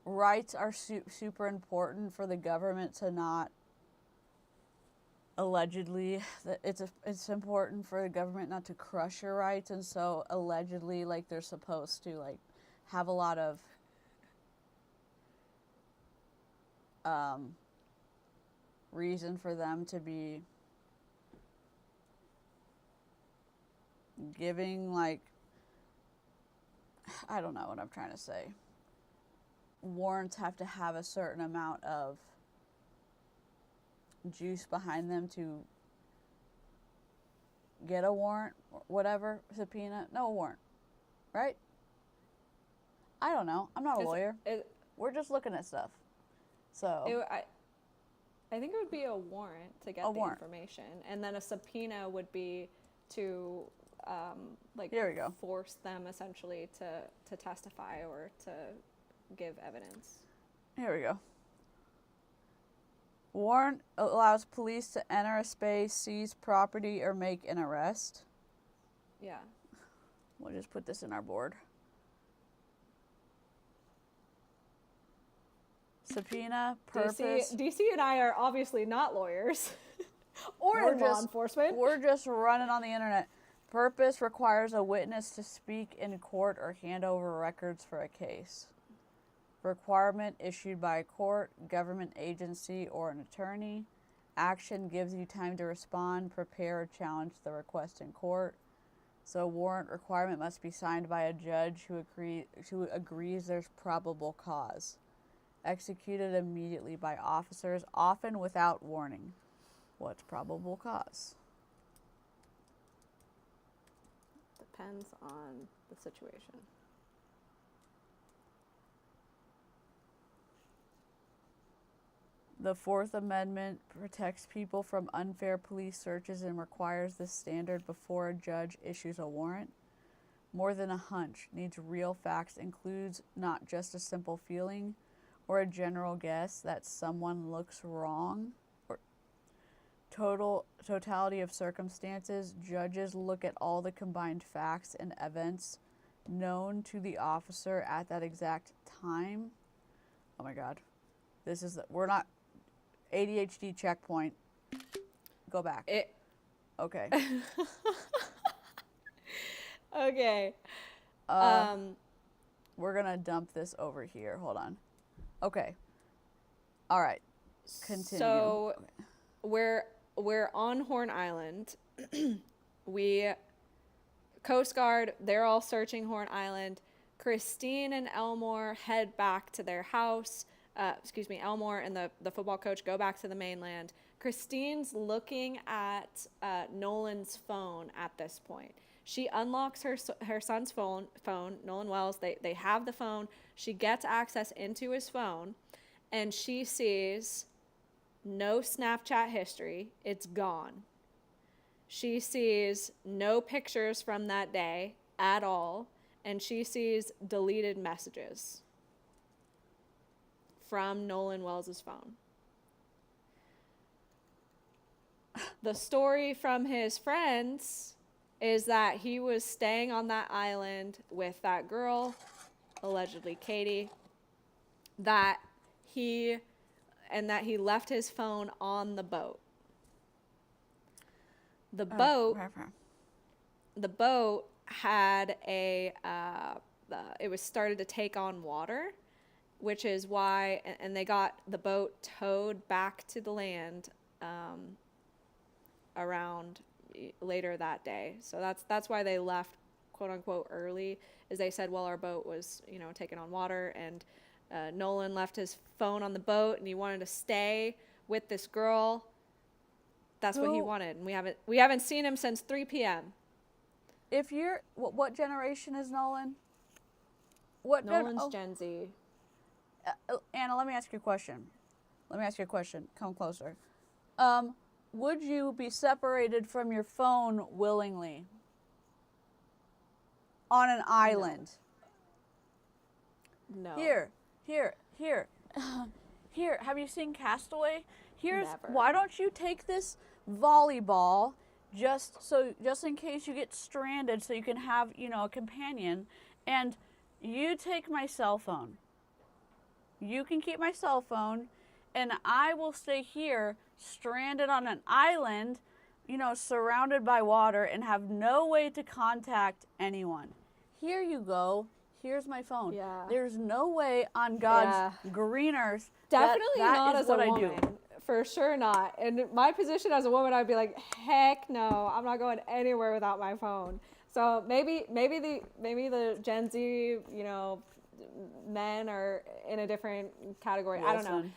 Rights are super important for the government to not... Allegedly, it's important for the government not to crush your rights, and so allegedly, like, they're supposed to, like, have a lot of reason for them to be giving, like, I don't know what I'm trying to say. Warrants have to have a certain amount of juice behind them to get a warrant or whatever, subpoena. No warrant, right? I don't know. I'm not a lawyer. We're just looking at stuff. So
I think it would be a warrant to get the information, and then a subpoena would be to
here we go.
Force them essentially to testify or to give evidence.
Here we go. Warrant allows police to enter a space, seize property, or make an arrest.
Yeah.
We'll just put this in our board. Subpoena, purpose.
DC and I are obviously not lawyers or in law enforcement.
We're just running on the internet. Purpose requires a witness to speak in court or hand over records for a case. Requirement issued by a court, government agency, or an attorney. Action gives you time to respond, prepare, or challenge the request in court. So a warrant requirement must be signed by a judge who agrees there's probable cause. Executed immediately by officers, often without warning. What's probable cause?
Depends on the situation.
The Fourth Amendment protects people from unfair police searches and requires this standard before a judge issues a warrant. More than a hunch, needs real facts, includes not just a simple feeling or a general guess that someone looks wrong. Or totality of circumstances, judges look at all the combined facts and events known to the officer at that exact time. Oh my God. We're not... ADHD checkpoint. Go back. Okay.
Okay.
We're going to dump this over here. Hold on. Okay. All right. Continue.
So we're on Horn Island. Coast Guard, they're all searching Horn Island. Christine and Elmore head back to their house. Elmore and the football coach go back to the mainland. Christine's looking at Nolan's phone at this point. She unlocks her son's phone, Nolan Wells. They have the phone. She gets access into his phone, and she sees no Snapchat history. It's gone. She sees no pictures from that day at all, and she sees deleted messages from Nolan Wells' phone. The story from his friends is that he was staying on that island with that girl, allegedly Katie, that he left his phone on the boat. The boat had it was started to take on water, which is why, and they got the boat towed back to the land around later that day. So that's why they left, quote unquote, early, is they said, well, our boat was, taking on water, and Nolan left his phone on the boat, and he wanted to stay with this girl. That's what he wanted, and we haven't seen him since 3 p.m.
If you're, what generation is Nolan?
Nolan's Gen Z.
Anna, let me ask you a question. Come closer. Would you be separated from your phone willingly on an island?
No.
Here. Have you seen Castaway?
Never.
Why don't you take this volleyball just in case you get stranded, so you can have, a companion, and you take my cell phone. You can keep my cell phone, and I will stay here, stranded on an island, surrounded by water, and have no way to contact anyone. Here you go. Here's my phone.
Yeah.
There's no way on God's green earth
Definitely
that
not
is
as
what
a
I
woman.
do.
For sure not. And my position as a woman, I'd be like, heck no, I'm not going anywhere without my phone. So maybe the Gen Z, men are in a different category.
Wilson.
I don't know.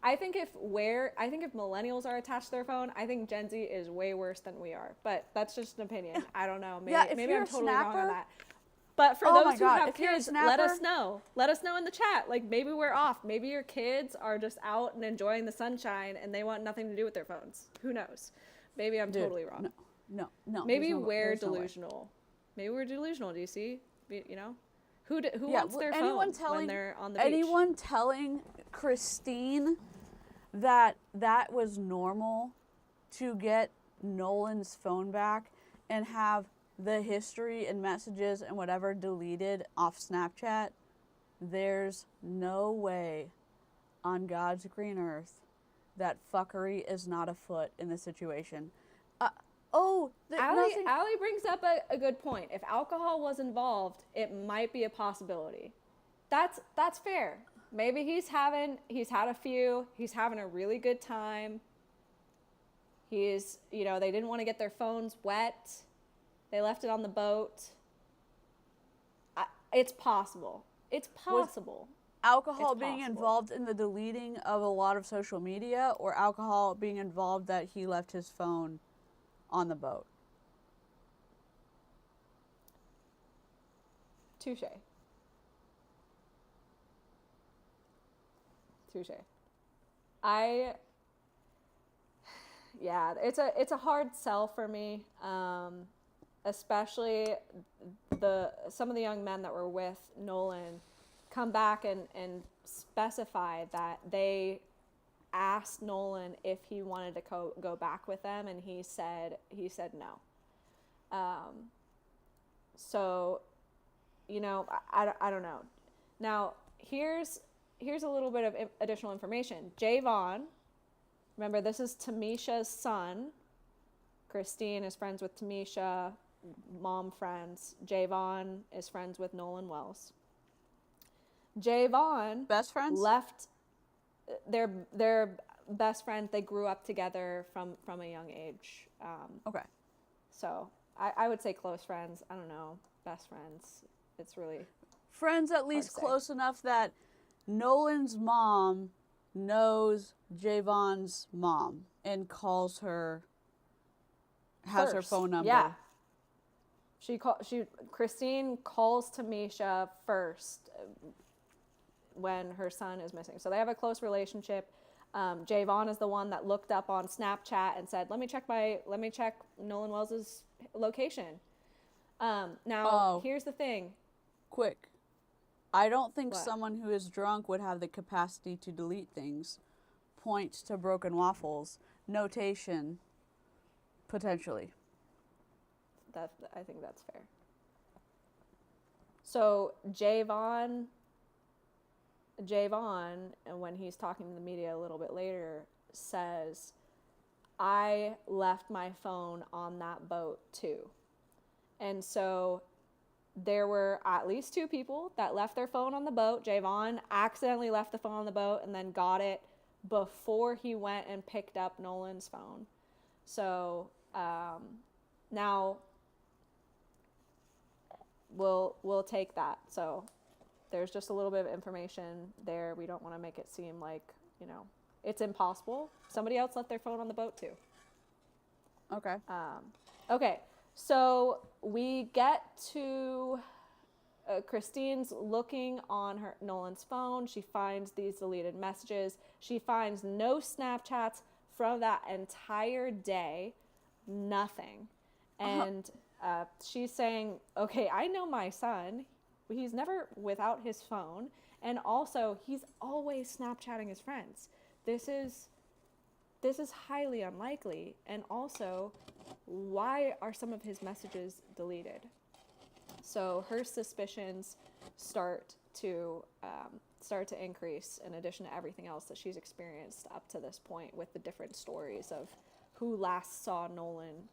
I think if millennials are attached to their phone, I think Gen Z is way worse than we are. But that's just an opinion. I don't know. Maybe I'm totally wrong on that. But for those who have kids, let us know. Let us know in the chat. Like, maybe we're off. Maybe your kids are just out and enjoying the sunshine and they want nothing to do with their phones. Who knows? Maybe I'm totally wrong.
No.
Maybe we're delusional. Maybe we're delusional, do you see? Who wants their phone when they're on the beach?
Anyone telling Christine that was normal to get Nolan's phone back and have the history and messages and whatever deleted off Snapchat, there's no way on God's green earth that fuckery is not afoot in this situation.
Allie brings up a good point. If alcohol was involved, it might be a possibility. That's fair. Maybe he's had a few, he's having a really good time. They didn't want to get their phones wet. They left it on the boat. It's possible. It's possible.
Alcohol
It's
being
possible.
involved in the deleting of a lot of social media, or alcohol being involved that he left his phone on the boat?
Touche. Yeah, it's a hard sell for me, especially some of the young men that were with Nolan come back and specify that they asked Nolan if he wanted to go back with them, and he said no. So, I don't know. Now, here's a little bit of additional information. Javon, remember, this is Tamisha's son. Christine is friends with Tamisha, mom friends. Javon is friends with Nolan Wells. Javon
Best friends?
left. They're best friends. They grew up together from a young age.
Okay.
So I would say close friends. I don't know, best friends. It's really
Friends at least
to say.
close enough that Nolan's mom knows Javon's mom and calls her, has her
first.
phone number.
Yeah. Christine calls Tamisha first when her son is missing. So they have a close relationship. Javon is the one that looked up on Snapchat and said, let me check Nolan Wells's location. Here's the thing.
Quick. I don't think someone who is drunk would have the capacity to delete things. Point to broken waffles. Notation. Potentially.
I think that's fair. So Javon, and when he's talking to the media a little bit later, says, I left my phone on that boat too. And so there were at least 2 people that left their phone on the boat. Javon accidentally left the phone on the boat and then got it before he went and picked up Nolan's phone. So now we'll take that. So there's just a little bit of information there. We don't want to make it seem like, it's impossible. Somebody else left their phone on the boat too.
Okay.
Okay, so we get to Christine's looking on Nolan's phone. She finds these deleted messages. She finds no Snapchats from that entire day. Nothing. And she's saying, okay, I know my son. He's never without his phone. And also, he's always Snapchatting his friends. This is highly unlikely. And also, why are some of his messages deleted? So her suspicions start to increase, in addition to everything else that she's experienced up to this point with the different stories of who last saw Nolan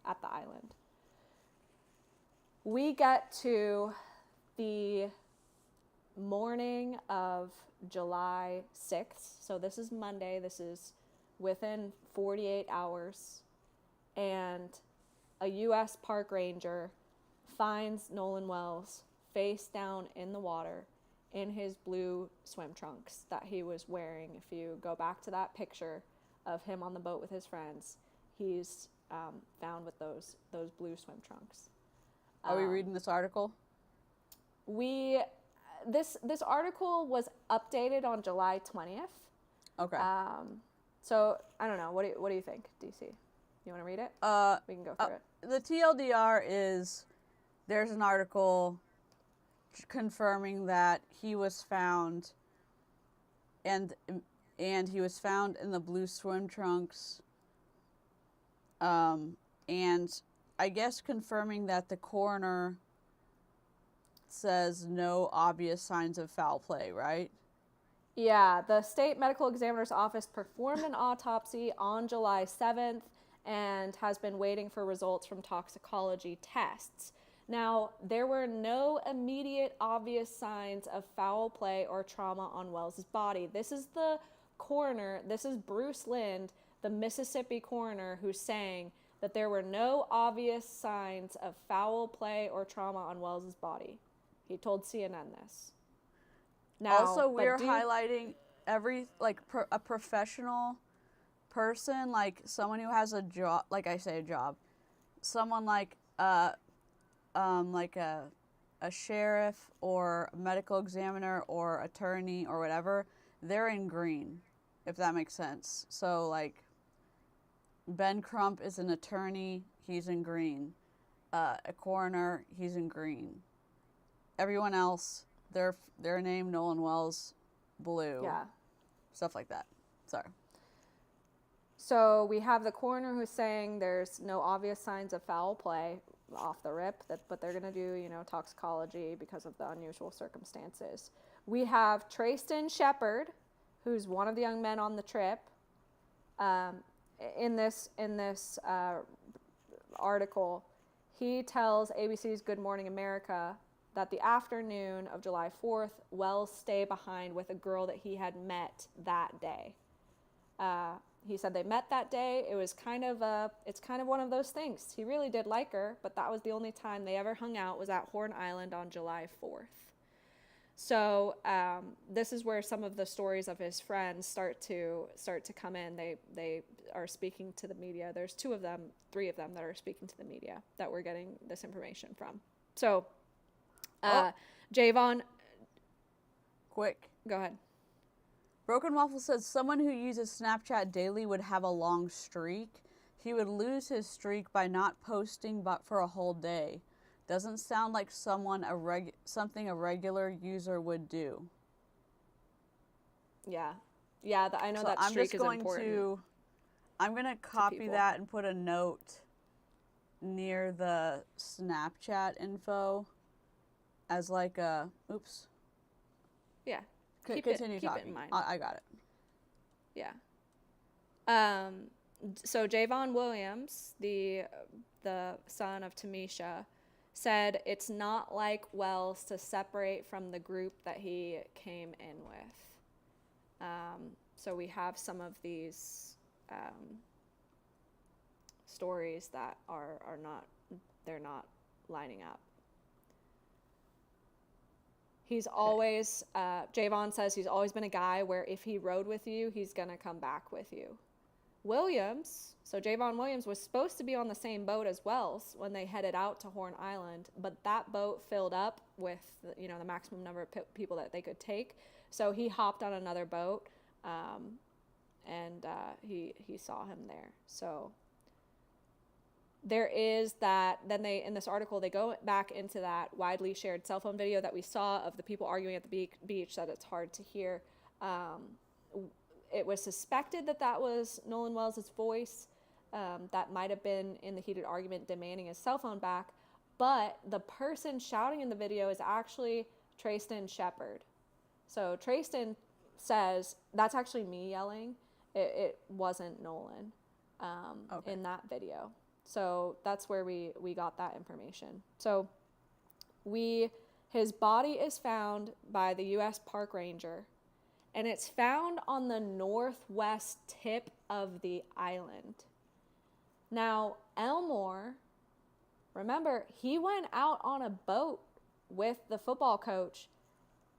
at the island. We get to the morning of July 6th. So this is Monday. This is within 48 hours. And a U.S. park ranger finds Nolan Wells face down in the water in his blue swim trunks that he was wearing. If you go back to that picture of him on the boat with his friends, he's found with those blue swim trunks.
Are we reading this article?
This article was updated on July 20th.
Okay.
So I don't know. What do you think, DC? You want to read it? We can go through it.
The TLDR is there's an article confirming that he was found, and he was found in the blue swim trunks. And I guess confirming that the coroner says no obvious signs of foul play, right?
Yeah, the state medical examiner's office performed an autopsy on July 7th and has been waiting for results from toxicology tests. Now, there were no immediate obvious signs of foul play or trauma on Wells' body. This is the coroner, this is Bruce Lind, the Mississippi coroner, who's saying that there were no obvious signs of foul play or trauma on Wells's body. He told CNN this. Now,
Also, we're highlighting every, like, a professional person, like someone who has a job, like I say, a job, someone like a sheriff or a medical examiner or attorney or whatever, they're in green, if that makes sense. So, like, Ben Crump is an attorney, he's in green. A coroner, he's in green. Everyone else, their name, Nolan Wells, blue.
Yeah.
Stuff like that. Sorry.
So we have the coroner who's saying there's no obvious signs of foul play off the rip, but they're going to do, you know, toxicology because of the unusual circumstances. We have Trayston Shepard, who's one of the young men on the trip. In this article, he tells ABC's Good Morning America that the afternoon of July 4th, Wells stayed behind with a girl that he had met that day. He said they met that day. It was it's kind of one of those things. He really did like her, but that was the only time they ever hung out, was at Horn Island on July 4th. So this is where some of the stories of his friends start to come in. They are speaking to the media. There's three of them that are speaking to the media that we're getting this information from. So, Javon,
Quick.
go ahead.
Broken Waffle says someone who uses Snapchat daily would have a long streak. He would lose his streak by not posting but for a whole day. Doesn't sound like something a regular user would do.
Yeah. Yeah, I know
So
that streak is important.
I'm going to copy that and put a note near the Snapchat info as like a, oops.
Yeah.
Continue
keep
talking.
it in mind.
I got it.
Yeah. So Javon Williams, the son of Tamisha, said it's not like Wells to separate from the group that he came in with. So we have some of these stories that are not, they're not lining up. He's always, Javon says he's always been a guy where if he rode with you, he's going to come back with you. Williams, so Javon Williams was supposed to be on the same boat as Wells when they headed out to Horn Island, but that boat filled up with, you know, the maximum number of people that they could take. So he hopped on another boat, and he saw him there. So there is that, then they, in this article, they go back into that widely shared cell phone video that we saw of the people arguing at the beach that it's hard to hear. It was suspected that that was Nolan Wells' voice. That might have been in the heated argument demanding his cell phone back. But the person shouting in the video is actually Trayston Shepard. So Trayston says, that's actually me yelling. It wasn't Nolan in that video. So that's where we got that information. So his body is found by the U.S. Park Ranger, and it's found on the northwest tip of the island. Now, Elmore, remember, he went out on a boat with the football coach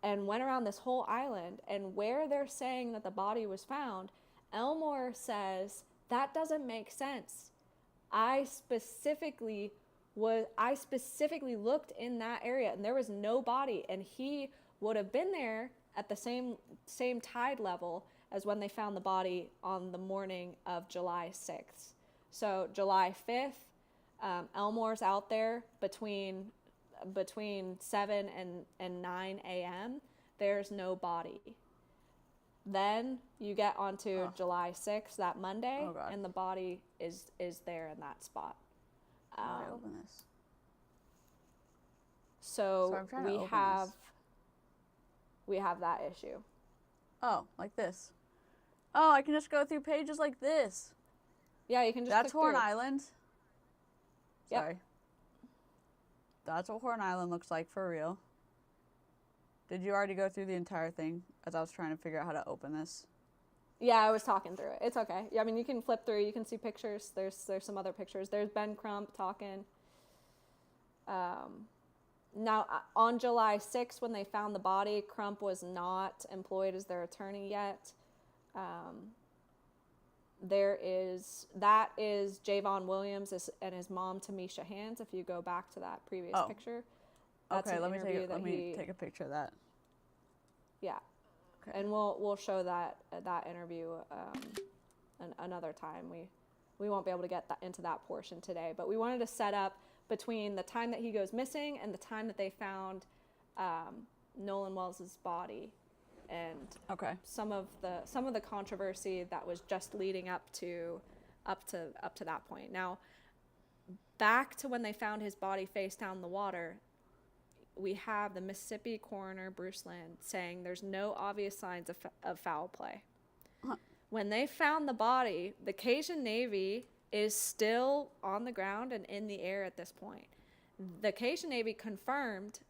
and went around this whole island, and where they're saying that the body was found, Elmore says, that doesn't make sense. I specifically looked in that area and there was no body, and he would have been there at the same tide level as when they found the body on the morning of July 6th. So July 5th, Elmore's out there between 7 and 9 a.m. There's no body. Then you get onto July 6th, that Monday, and the body is there in that spot.
How do I open this?
So we have that issue.
Oh, like this. Oh, I can just go through pages like this.
Yeah, you can just
That's
click
Horn
through.
Island.
Yep.
Sorry. That's what Horn Island looks like for real. Did you already go through the entire thing as I was trying to figure out how to open this?
Yeah, I was talking through it. It's okay. Yeah, I mean, you can flip through. You can see pictures. There's some other pictures. There's Ben Crump talking. Now, on July 6th, when they found the body, Crump was not employed as their attorney yet. That is Javon Williams and his mom, Tamisha Hands. If you go back to that previous picture, that's
Okay,
an
let
interview
me take a picture of that.
Yeah,
Okay.
and we'll show that interview another time. We won't be able to get into that portion today, but we wanted to set up between the time that he goes missing and the time that they found Nolan Wells's body, and some of the controversy that was just leading up to that point. Now, back to when they found his body face down in the water, we have the Mississippi coroner Bruce Lynn saying there's no obvious signs of foul play. When they found the body, the Cajun Navy is still on the ground and in the air at this point. The Cajun Navy confirmed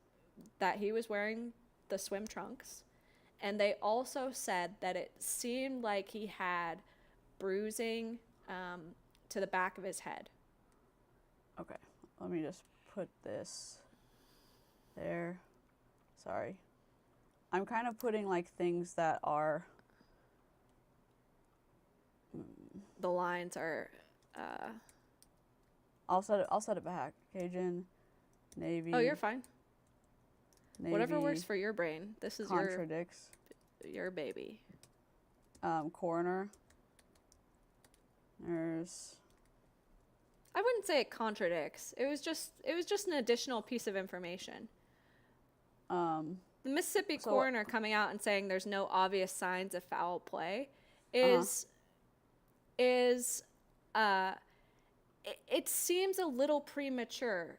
that he was wearing the swim trunks, and they also said that it seemed like he had bruising to the back of his head.
Okay, let me just put this there. Sorry. I'm kind of putting like things that are...
The lines are...
I'll set it back. Cajun Navy.
Oh, you're fine.
Navy
Whatever works for your brain. This is
contradicts.
your baby.
Coroner. There's...
I wouldn't say it contradicts. It was just an additional piece of information. The Mississippi coroner coming out and saying there's no obvious signs of foul play it seems a little premature.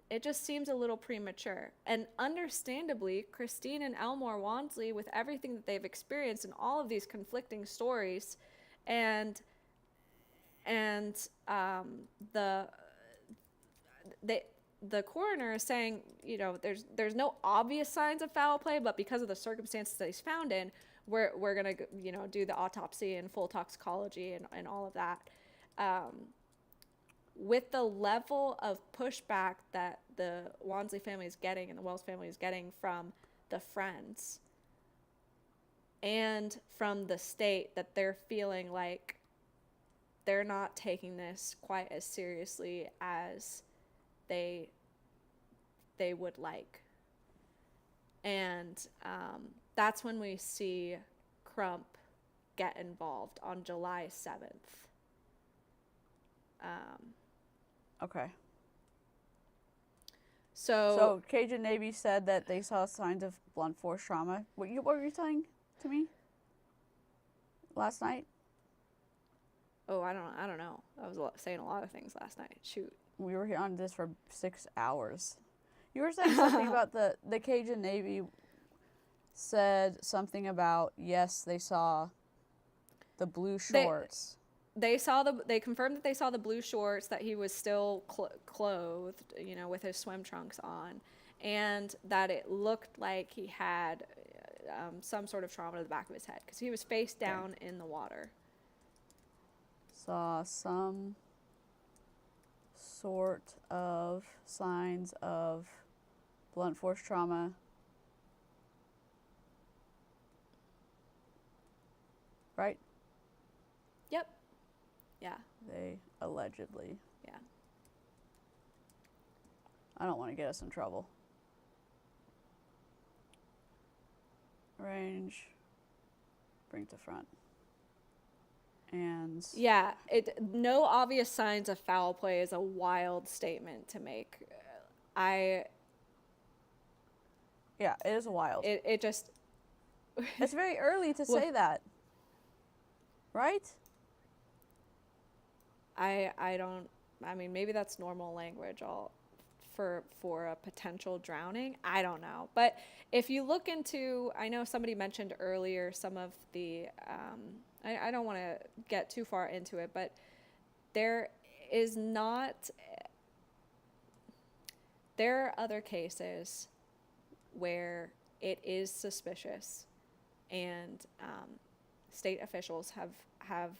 It just seems a little premature. And understandably, Christine and Elmore Wansley, with everything that they've experienced and all of these conflicting stories, and the coroner is saying, you know, there's no obvious signs of foul play, but because of the circumstances that he's found in, we're gonna, you know, do the autopsy and full toxicology and all of that. With the level of pushback that the Wansley family is getting and the Wells family is getting from the friends and from the state, that they're feeling like they're not taking this quite as seriously as they would like. And that's when we see Crump get involved on July 7th.
Okay.
So
Cajun Navy said that they saw signs of blunt force trauma. What were you saying to me last night?
Oh, I don't know. I was saying a lot of things last night. Shoot.
We were here on this for 6 hours. You were saying something about the Cajun Navy said something about, yes, they saw the blue shorts.
They confirmed that they saw the blue shorts, that he was still clothed, you know, with his swim trunks on, and that it looked like he had some sort of trauma to the back of his head because he was face down in the water.
Saw some sort of signs of blunt force trauma. Right?
Yep. Yeah.
They allegedly.
Yeah.
I don't want to get us in trouble. Range. Bring to front. And
yeah, no obvious signs of foul play is a wild statement to make.
Yeah, it is wild.
It just
it's very early to say that. Right?
I mean, maybe that's normal language for a potential drowning. I don't know. But if you look into, I know somebody mentioned earlier some of the, I don't want to get too far into it, but there are other cases where it is suspicious and state officials have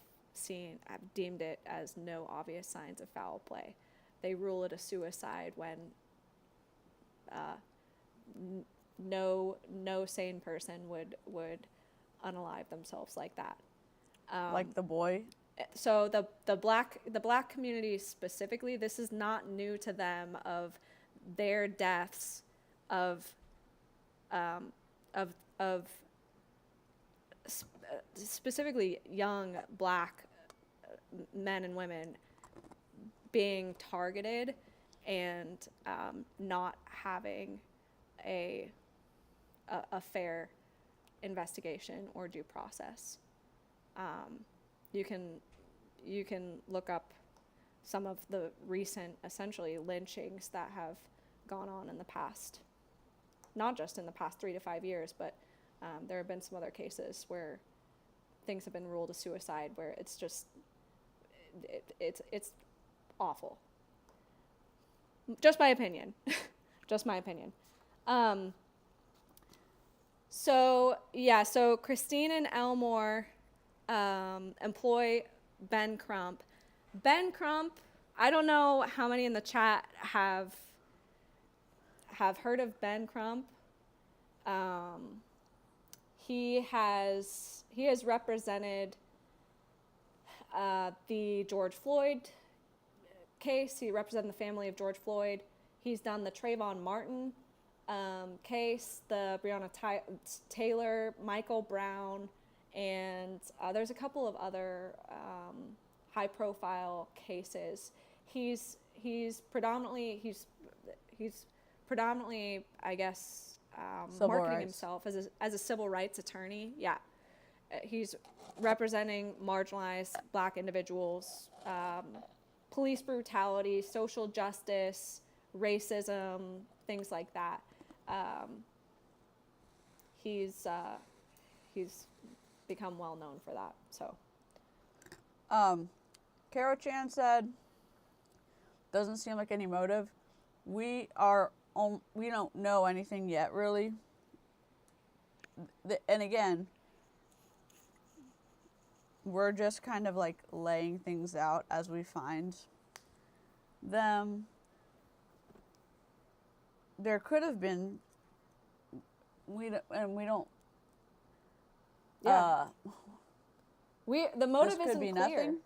deemed it as no obvious signs of foul play. They rule it a suicide when no sane person would unalive themselves like that.
Like the boy.
So the black community specifically, this is not new to them, of their deaths of specifically young black men and women being targeted and not having a fair investigation or due process. You can look up some of the recent, essentially, lynchings that have gone on in the past, not just in the past 3 to 5 years, but there have been some other cases where things have been ruled a suicide, where it's just, it's awful. Just my opinion. Just my opinion. So Christine and Elmore employ Ben Crump. Ben Crump, I don't know how many in the chat have heard of Ben Crump. He has represented the George Floyd case. He represented the family of George Floyd. He's done the Trayvon Martin case, the Breonna Taylor, Michael Brown, and there's a couple of other high-profile cases. He's predominantly, I guess, marketing himself as a civil rights attorney. Yeah, he's representing marginalized black individuals, police brutality, social justice, racism, things like that. He's become well known for that. So,
Kara Chan said, doesn't seem like any motive. We don't know anything yet, really. And again, we're just kind of like laying things out as we find them. There could have been, we don't.
Yeah. The motive
this could
isn't
be
clear.
nothing.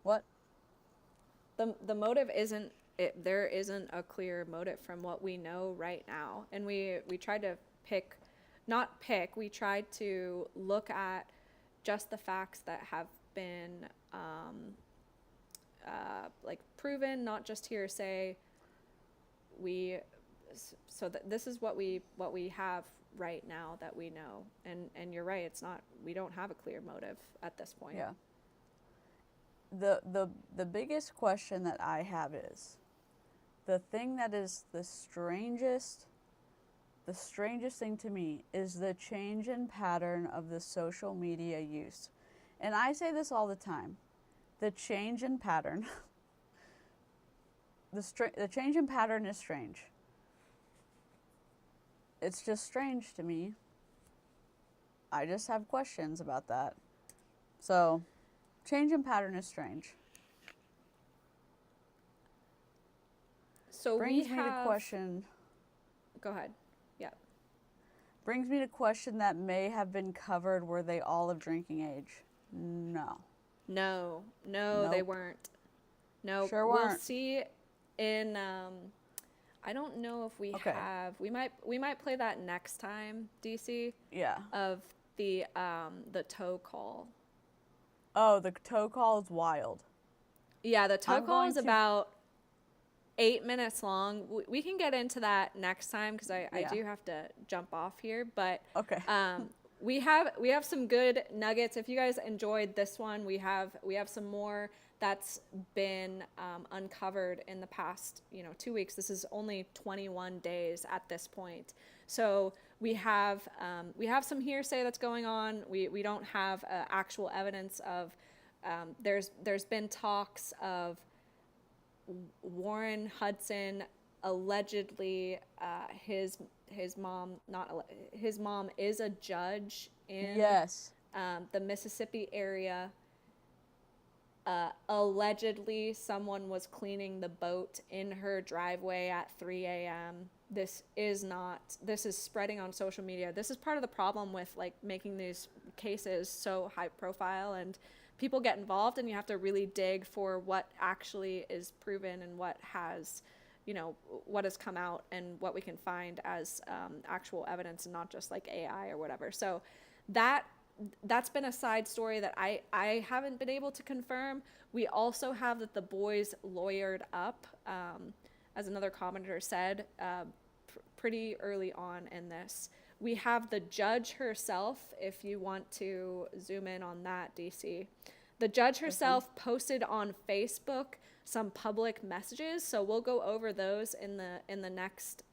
What?
The motive isn't. There isn't a clear motive from what we know right now, and we tried to we tried to look at just the facts that have been like proven, not just hearsay. This is what we have right now that we know, and you're right, we don't have a clear motive at this point.
Yeah. The biggest question that I have is, the thing that is the strangest thing to me is the change in pattern of the social media use. And I say this all the time. The change in pattern. The change in pattern is strange. It's just strange to me. I just have questions about that. So, change in pattern is strange.
So
brings me to question.
Go ahead. Yeah.
Brings me to question that may have been covered. Were they all of drinking age? No.
No,
Nope.
they weren't. No,
Sure
we'll
weren't.
see in I don't know if we have. We might play that next time, DC.
Yeah.
Of the tow call.
Oh, the tow call is wild.
Yeah, the tow
I'm
call
going
is
to-
about 8 minutes long. We can get into that next time because I do have to jump off here. But
Okay.
we have some good nuggets. If you guys enjoyed this one, we have some more that's been uncovered in the past 2 weeks. This is only 21 days at this point. So we have some hearsay that's going on. We don't have actual evidence of. There's been talks of Warren Hudson allegedly his mom is a judge in
Yes.
the Mississippi area. Allegedly, someone was cleaning the boat in her driveway at 3 a.m. This is spreading on social media. This is part of the problem with like making these cases so high profile, and people get involved, and you have to really dig for what actually is proven and what has, what has come out and what we can find as actual evidence, and not just like AI or whatever. So that's been a side story that I haven't been able to confirm. We also have that the boys lawyered up, as another commenter said, pretty early on in this. We have the judge herself, if you want to zoom in on that, DC. The judge herself posted on Facebook some public messages, so we'll go over those in the next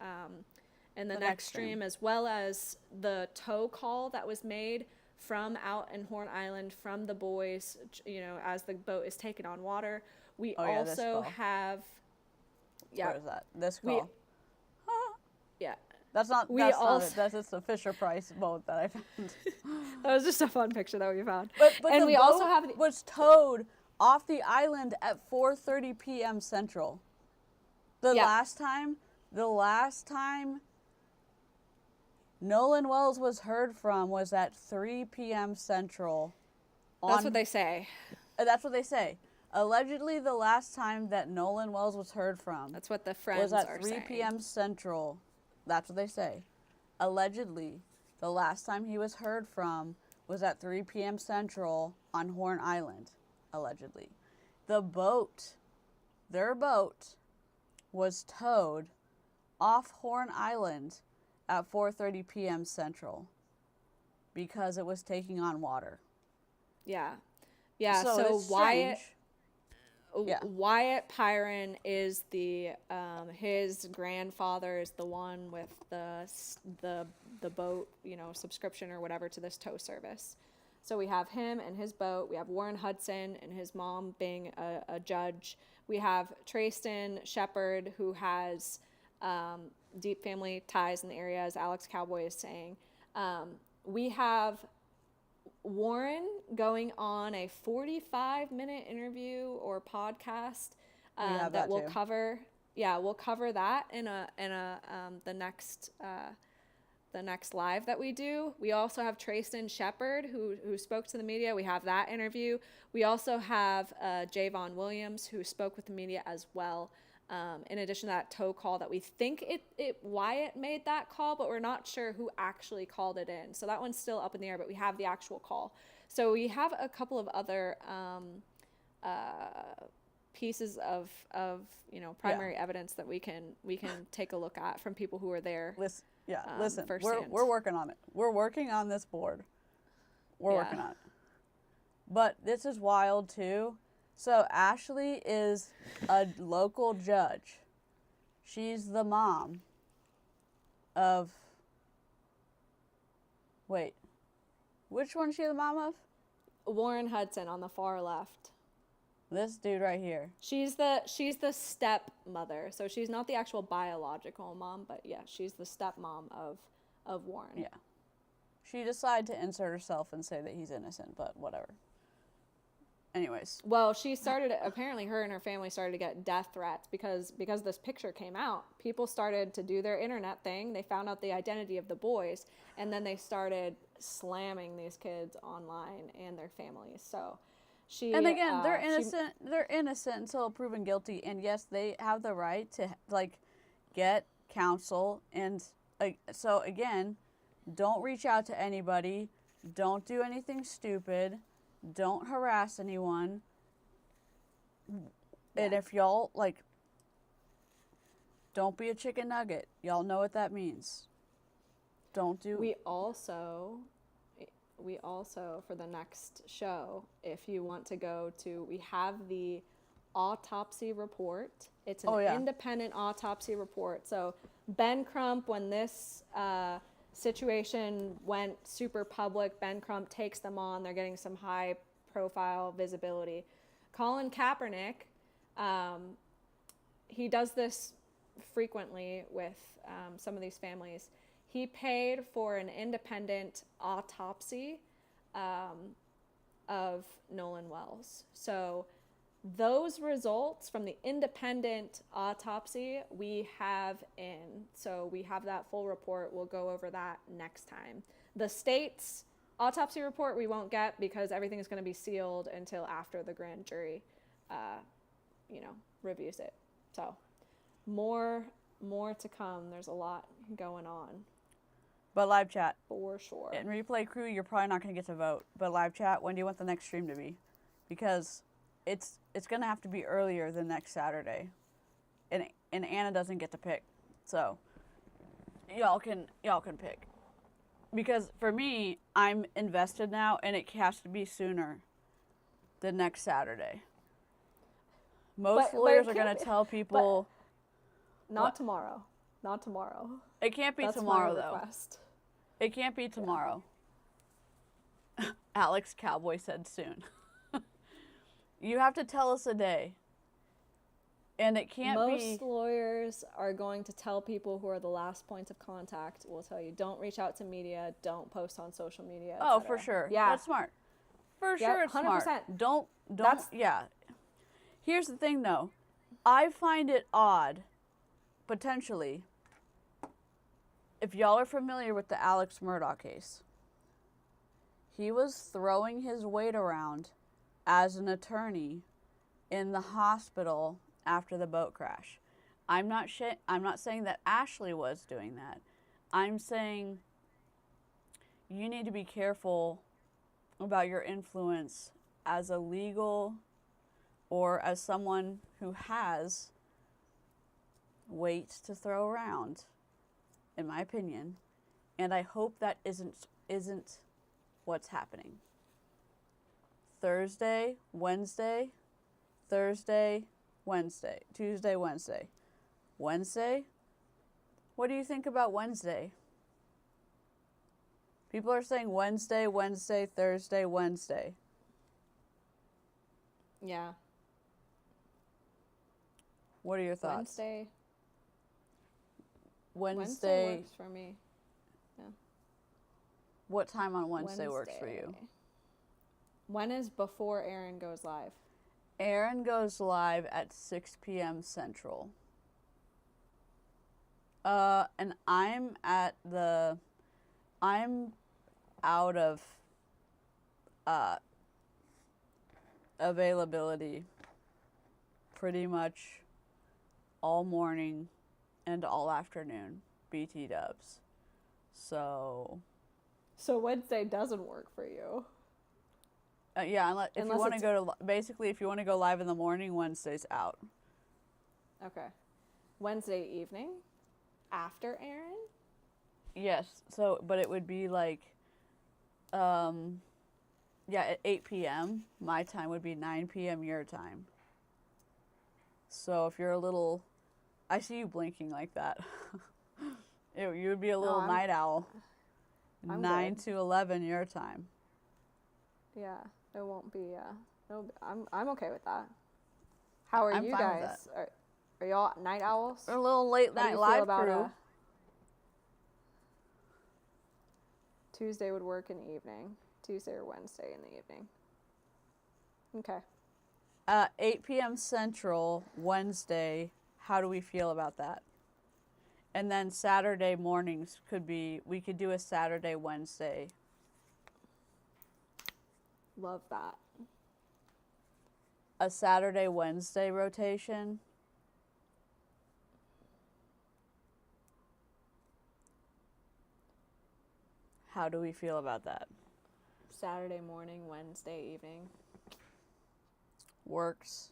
stream, as well as the tow call that was made from out in Horn Island from the boys, as the boat is taken on water. We also have,
Where is that? This call.
Yeah.
That's not it. That's just the Fisher Price boat that I found.
That was just a fun picture that we found.
But
and
the
we
boat
also have
was towed off the island at 4:30 p.m. Central. The last time Nolan Wells was heard from was at 3 p.m. Central.
That's what they say.
That's what they say. Allegedly, the last time that Nolan Wells was heard from,
that's what the friends
was
are
at 3
saying.
p.m. Central. That's what they say. Allegedly, the last time he was heard from was at 3 p.m. Central on Horn Island. Allegedly. Their boat, was towed off Horn Island at 4:30 p.m. Central because it was taking on water.
Yeah. So
it's strange.
Wyatt Pyron is the his grandfather is the one with the boat, subscription or whatever to this tow service. So we have him and his boat. We have Warren Hudson and his mom being a judge. We have Trayston Shepard, who has deep family ties in the area, as Alex Cowboy is saying. We have Warren going on a 45-minute interview or podcast that we'll cover. Yeah, we'll cover that in the next live that we do. We also have Trayston Shepard, who spoke to the media. We have that interview. We also have Javon Williams, who spoke with the media as well. In addition to that tow call that we think Wyatt made that call, but we're not sure who actually called it in. So that one's still up in the air, but we have the actual call. So we have a couple of other pieces of primary evidence that we can take a look at from people who are there.
Listen, we're working on it. We're working on this board. We're working on it. But this is wild too. So Ashley is a local judge. She's the mom of... Wait. Which one is she the mom of?
Warren Hudson on the far left.
This dude right here.
She's the stepmother. So she's not the actual biological mom, but yeah, she's the stepmom of Warren.
Yeah. She decided to insert herself and say that he's innocent, but whatever. Anyways.
Well, apparently her and her family started to get death threats because this picture came out. People started to do their internet thing. They found out the identity of the boys, and then they started slamming these kids online and their families. So
and again, they're innocent. They're innocent until proven guilty. And yes, they have the right to get counsel. And so again, don't reach out to anybody. Don't do anything stupid. Don't harass anyone. And if y'all don't be a chicken nugget. Y'all know what that means. Don't do.
We also for the next show, if you want to go to, we have the autopsy report. It's an independent autopsy report. So Ben Crump, when this situation went super public, Ben Crump takes them on. They're getting some high profile visibility. Colin Kaepernick, he does this frequently with some of these families. He paid for an independent autopsy of Nolan Wells. So those results from the independent autopsy we have in. So we have that full report. We'll go over that next time. The state's autopsy report we won't get because everything is going to be sealed until after the grand jury, reviews it. So more to come. There's a lot going on.
But live chat.
For sure.
And replay crew, you're probably not going to get to vote. But live chat, when do you want the next stream to be? Because it's going to have to be earlier than next Saturday. And Anna doesn't get to pick. So y'all can pick. Because for me, I'm invested now and it has to be sooner than next Saturday. Most lawyers are going to tell people
not tomorrow. Not tomorrow.
It can't be
That's
tomorrow
my
though.
request.
It can't be tomorrow. Alex Cowboy said soon. You have to tell us a day. And it can't be...
Most lawyers are going to tell people who are the last points of contact, will tell you, don't reach out to media, don't post on social media,
Oh,
etc.
for sure.
Yeah.
That's smart. For
Yeah,
sure it's
100%.
smart. Don't,
That's-
yeah. Here's the thing though. I find it odd, potentially, if y'all are familiar with the Alex Murdaugh case. He was throwing his weight around as an attorney in the hospital after the boat crash. I'm not saying that Ashley was doing that. I'm saying you need to be careful about your influence as a legal or as someone who has weight to throw around, in my opinion. And I hope that isn't what's happening. Thursday, Wednesday, Thursday, Wednesday, Tuesday, Wednesday. Wednesday? What do you think about Wednesday? People are saying Wednesday, Wednesday, Thursday, Wednesday.
Yeah.
What are your thoughts?
Wednesday works for me.
What time on Wednesday works for you?
When is before Aaron goes live?
Aaron goes live at 6 p.m. Central. And I'm out of availability pretty much all morning and all afternoon, BT dubs. So
Wednesday doesn't work for you.
yeah, if you want to go to if you want to go live in the morning, Wednesday's out.
Okay. Wednesday evening after Aaron?
Yes. So, but it would be like, at 8 p.m. My time would be 9 p.m. your time. So if you're a little, I see you blinking like that. You would be a little night owl.
I'm
9
good.
to 11 your time.
Yeah, it won't be. No, I'm okay with that. How are
I'm
you
fine with
guys? Are y'all night owls?
We're a little late
How do
night
you feel
live
about,
crew.
Tuesday would work in the evening. Tuesday or Wednesday in the evening. Okay.
8 p.m. Central, Wednesday. How do we feel about that? And then Saturday mornings we could do a Saturday, Wednesday.
Love that.
A Saturday, Wednesday rotation. How do we feel about that?
Saturday morning, Wednesday evening.
Works.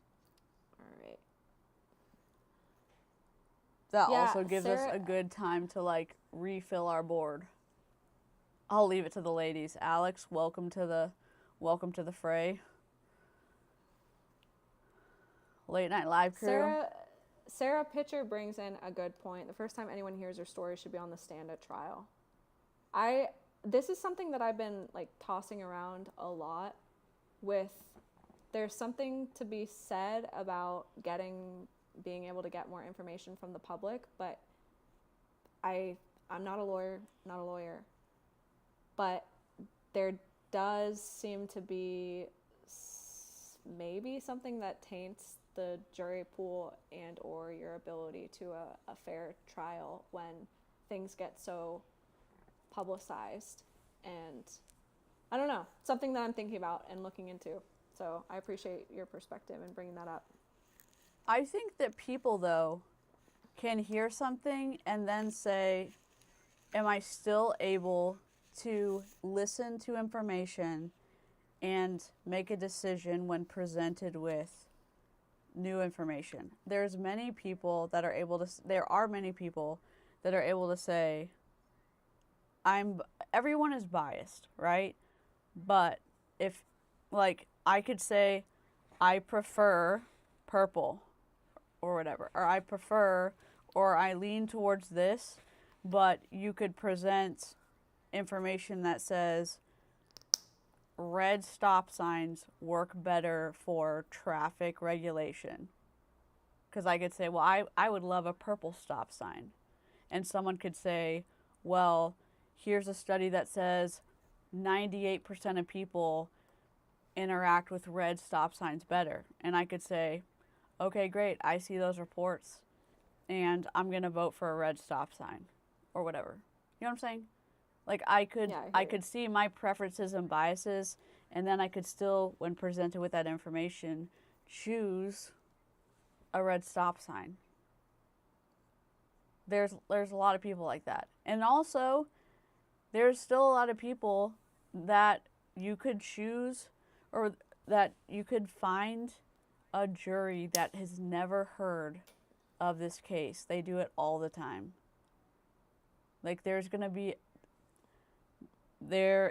All right.
That
Yeah,
also gives us a good time to refill our board. I'll leave it to the ladies. Alex, welcome to the fray. Late night live crew.
Sarah Pitcher brings in a good point. The first time anyone hears her story should be on the stand at trial. This is something that I've been tossing around a lot with. There's something to be said about being able to get more information from the public, but I'm not a lawyer, but there does seem to be maybe something that taints the jury pool and or your ability to a fair trial when things get so publicized. And I don't know, something that I'm thinking about and looking into. So I appreciate your perspective and bringing that up.
I think that people, though, can hear something and then say, am I still able to listen to information and make a decision when presented with new information? There are many people that are able to say, everyone is biased, right? But if, like, I could say, I prefer purple or whatever, or I prefer, or I lean towards this, but you could present information that says red stop signs work better for traffic regulation. Because I could say, well, I would love a purple stop sign. And someone could say, well, here's a study that says 98% of people interact with red stop signs better. And I could say, okay, great, I see those reports, and I'm going to vote for a red stop sign, or whatever. You know what I'm saying? Like, I could see my preferences and biases, and then I could still, when presented with that information, choose a red stop sign. There's a lot of people like that. And also, there's still a lot of people that you could choose, or that you could find a jury that has never heard of this case. They do it all the time. Like, there's going to be,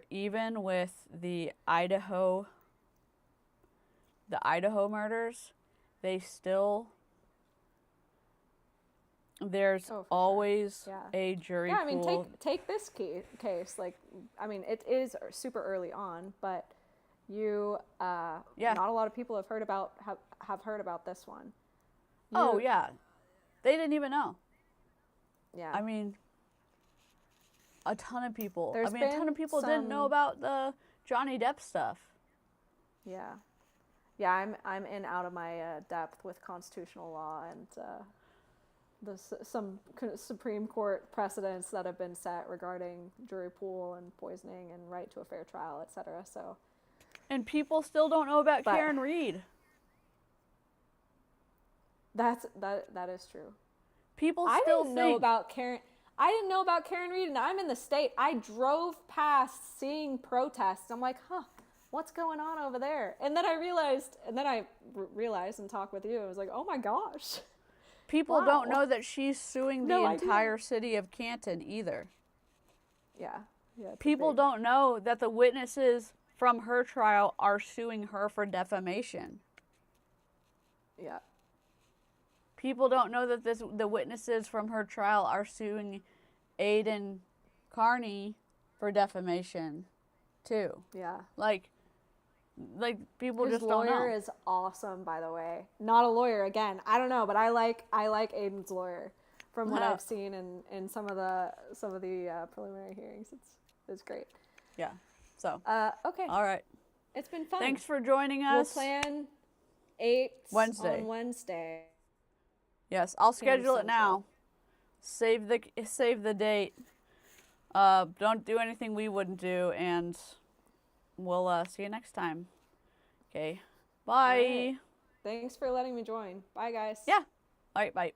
even with the Idaho murders, there's always a jury pool.
Yeah, I mean, take this case. Like, I mean, it is super early on, but not a lot of people have heard about this one.
They didn't even know.
Yeah.
I mean, a ton of people.
A ton of people
didn't know about the Johnny Depp stuff.
Yeah. Yeah, I'm in out of my depth with constitutional law and some Supreme Court precedents that have been set regarding jury pool and poisoning and right to a fair trial, etc. So.
And people still don't know about Karen Reed.
That is true.
People
I
still
didn't know about Karen Reed, and I'm in the state. I drove past seeing protests. I'm like, what's going on over there? And then I realized and talked with you. I was like, oh my gosh.
People don't know that she's suing the entire city of Canton either.
Yeah.
People don't know that the witnesses from her trial are suing her for defamation.
Yeah.
People don't know that the witnesses from her trial are suing Aidan Carney for defamation, too.
Yeah.
Like people
His
just don't know.
His lawyer is awesome, by the way. Not a lawyer, again. I don't know, but I like Aidan's lawyer from what I've seen in some of the preliminary hearings. It's great.
Yeah. So.
Okay.
All right.
It's been fun.
Thanks for joining us.
We'll plan 8
Wednesday.
on Wednesday.
Yes, I'll schedule it now. Save the date. Don't do anything we wouldn't do, and we'll see you next time. Okay. Bye.
Right. Thanks for letting me join. Bye, guys.
Yeah. All right, bye.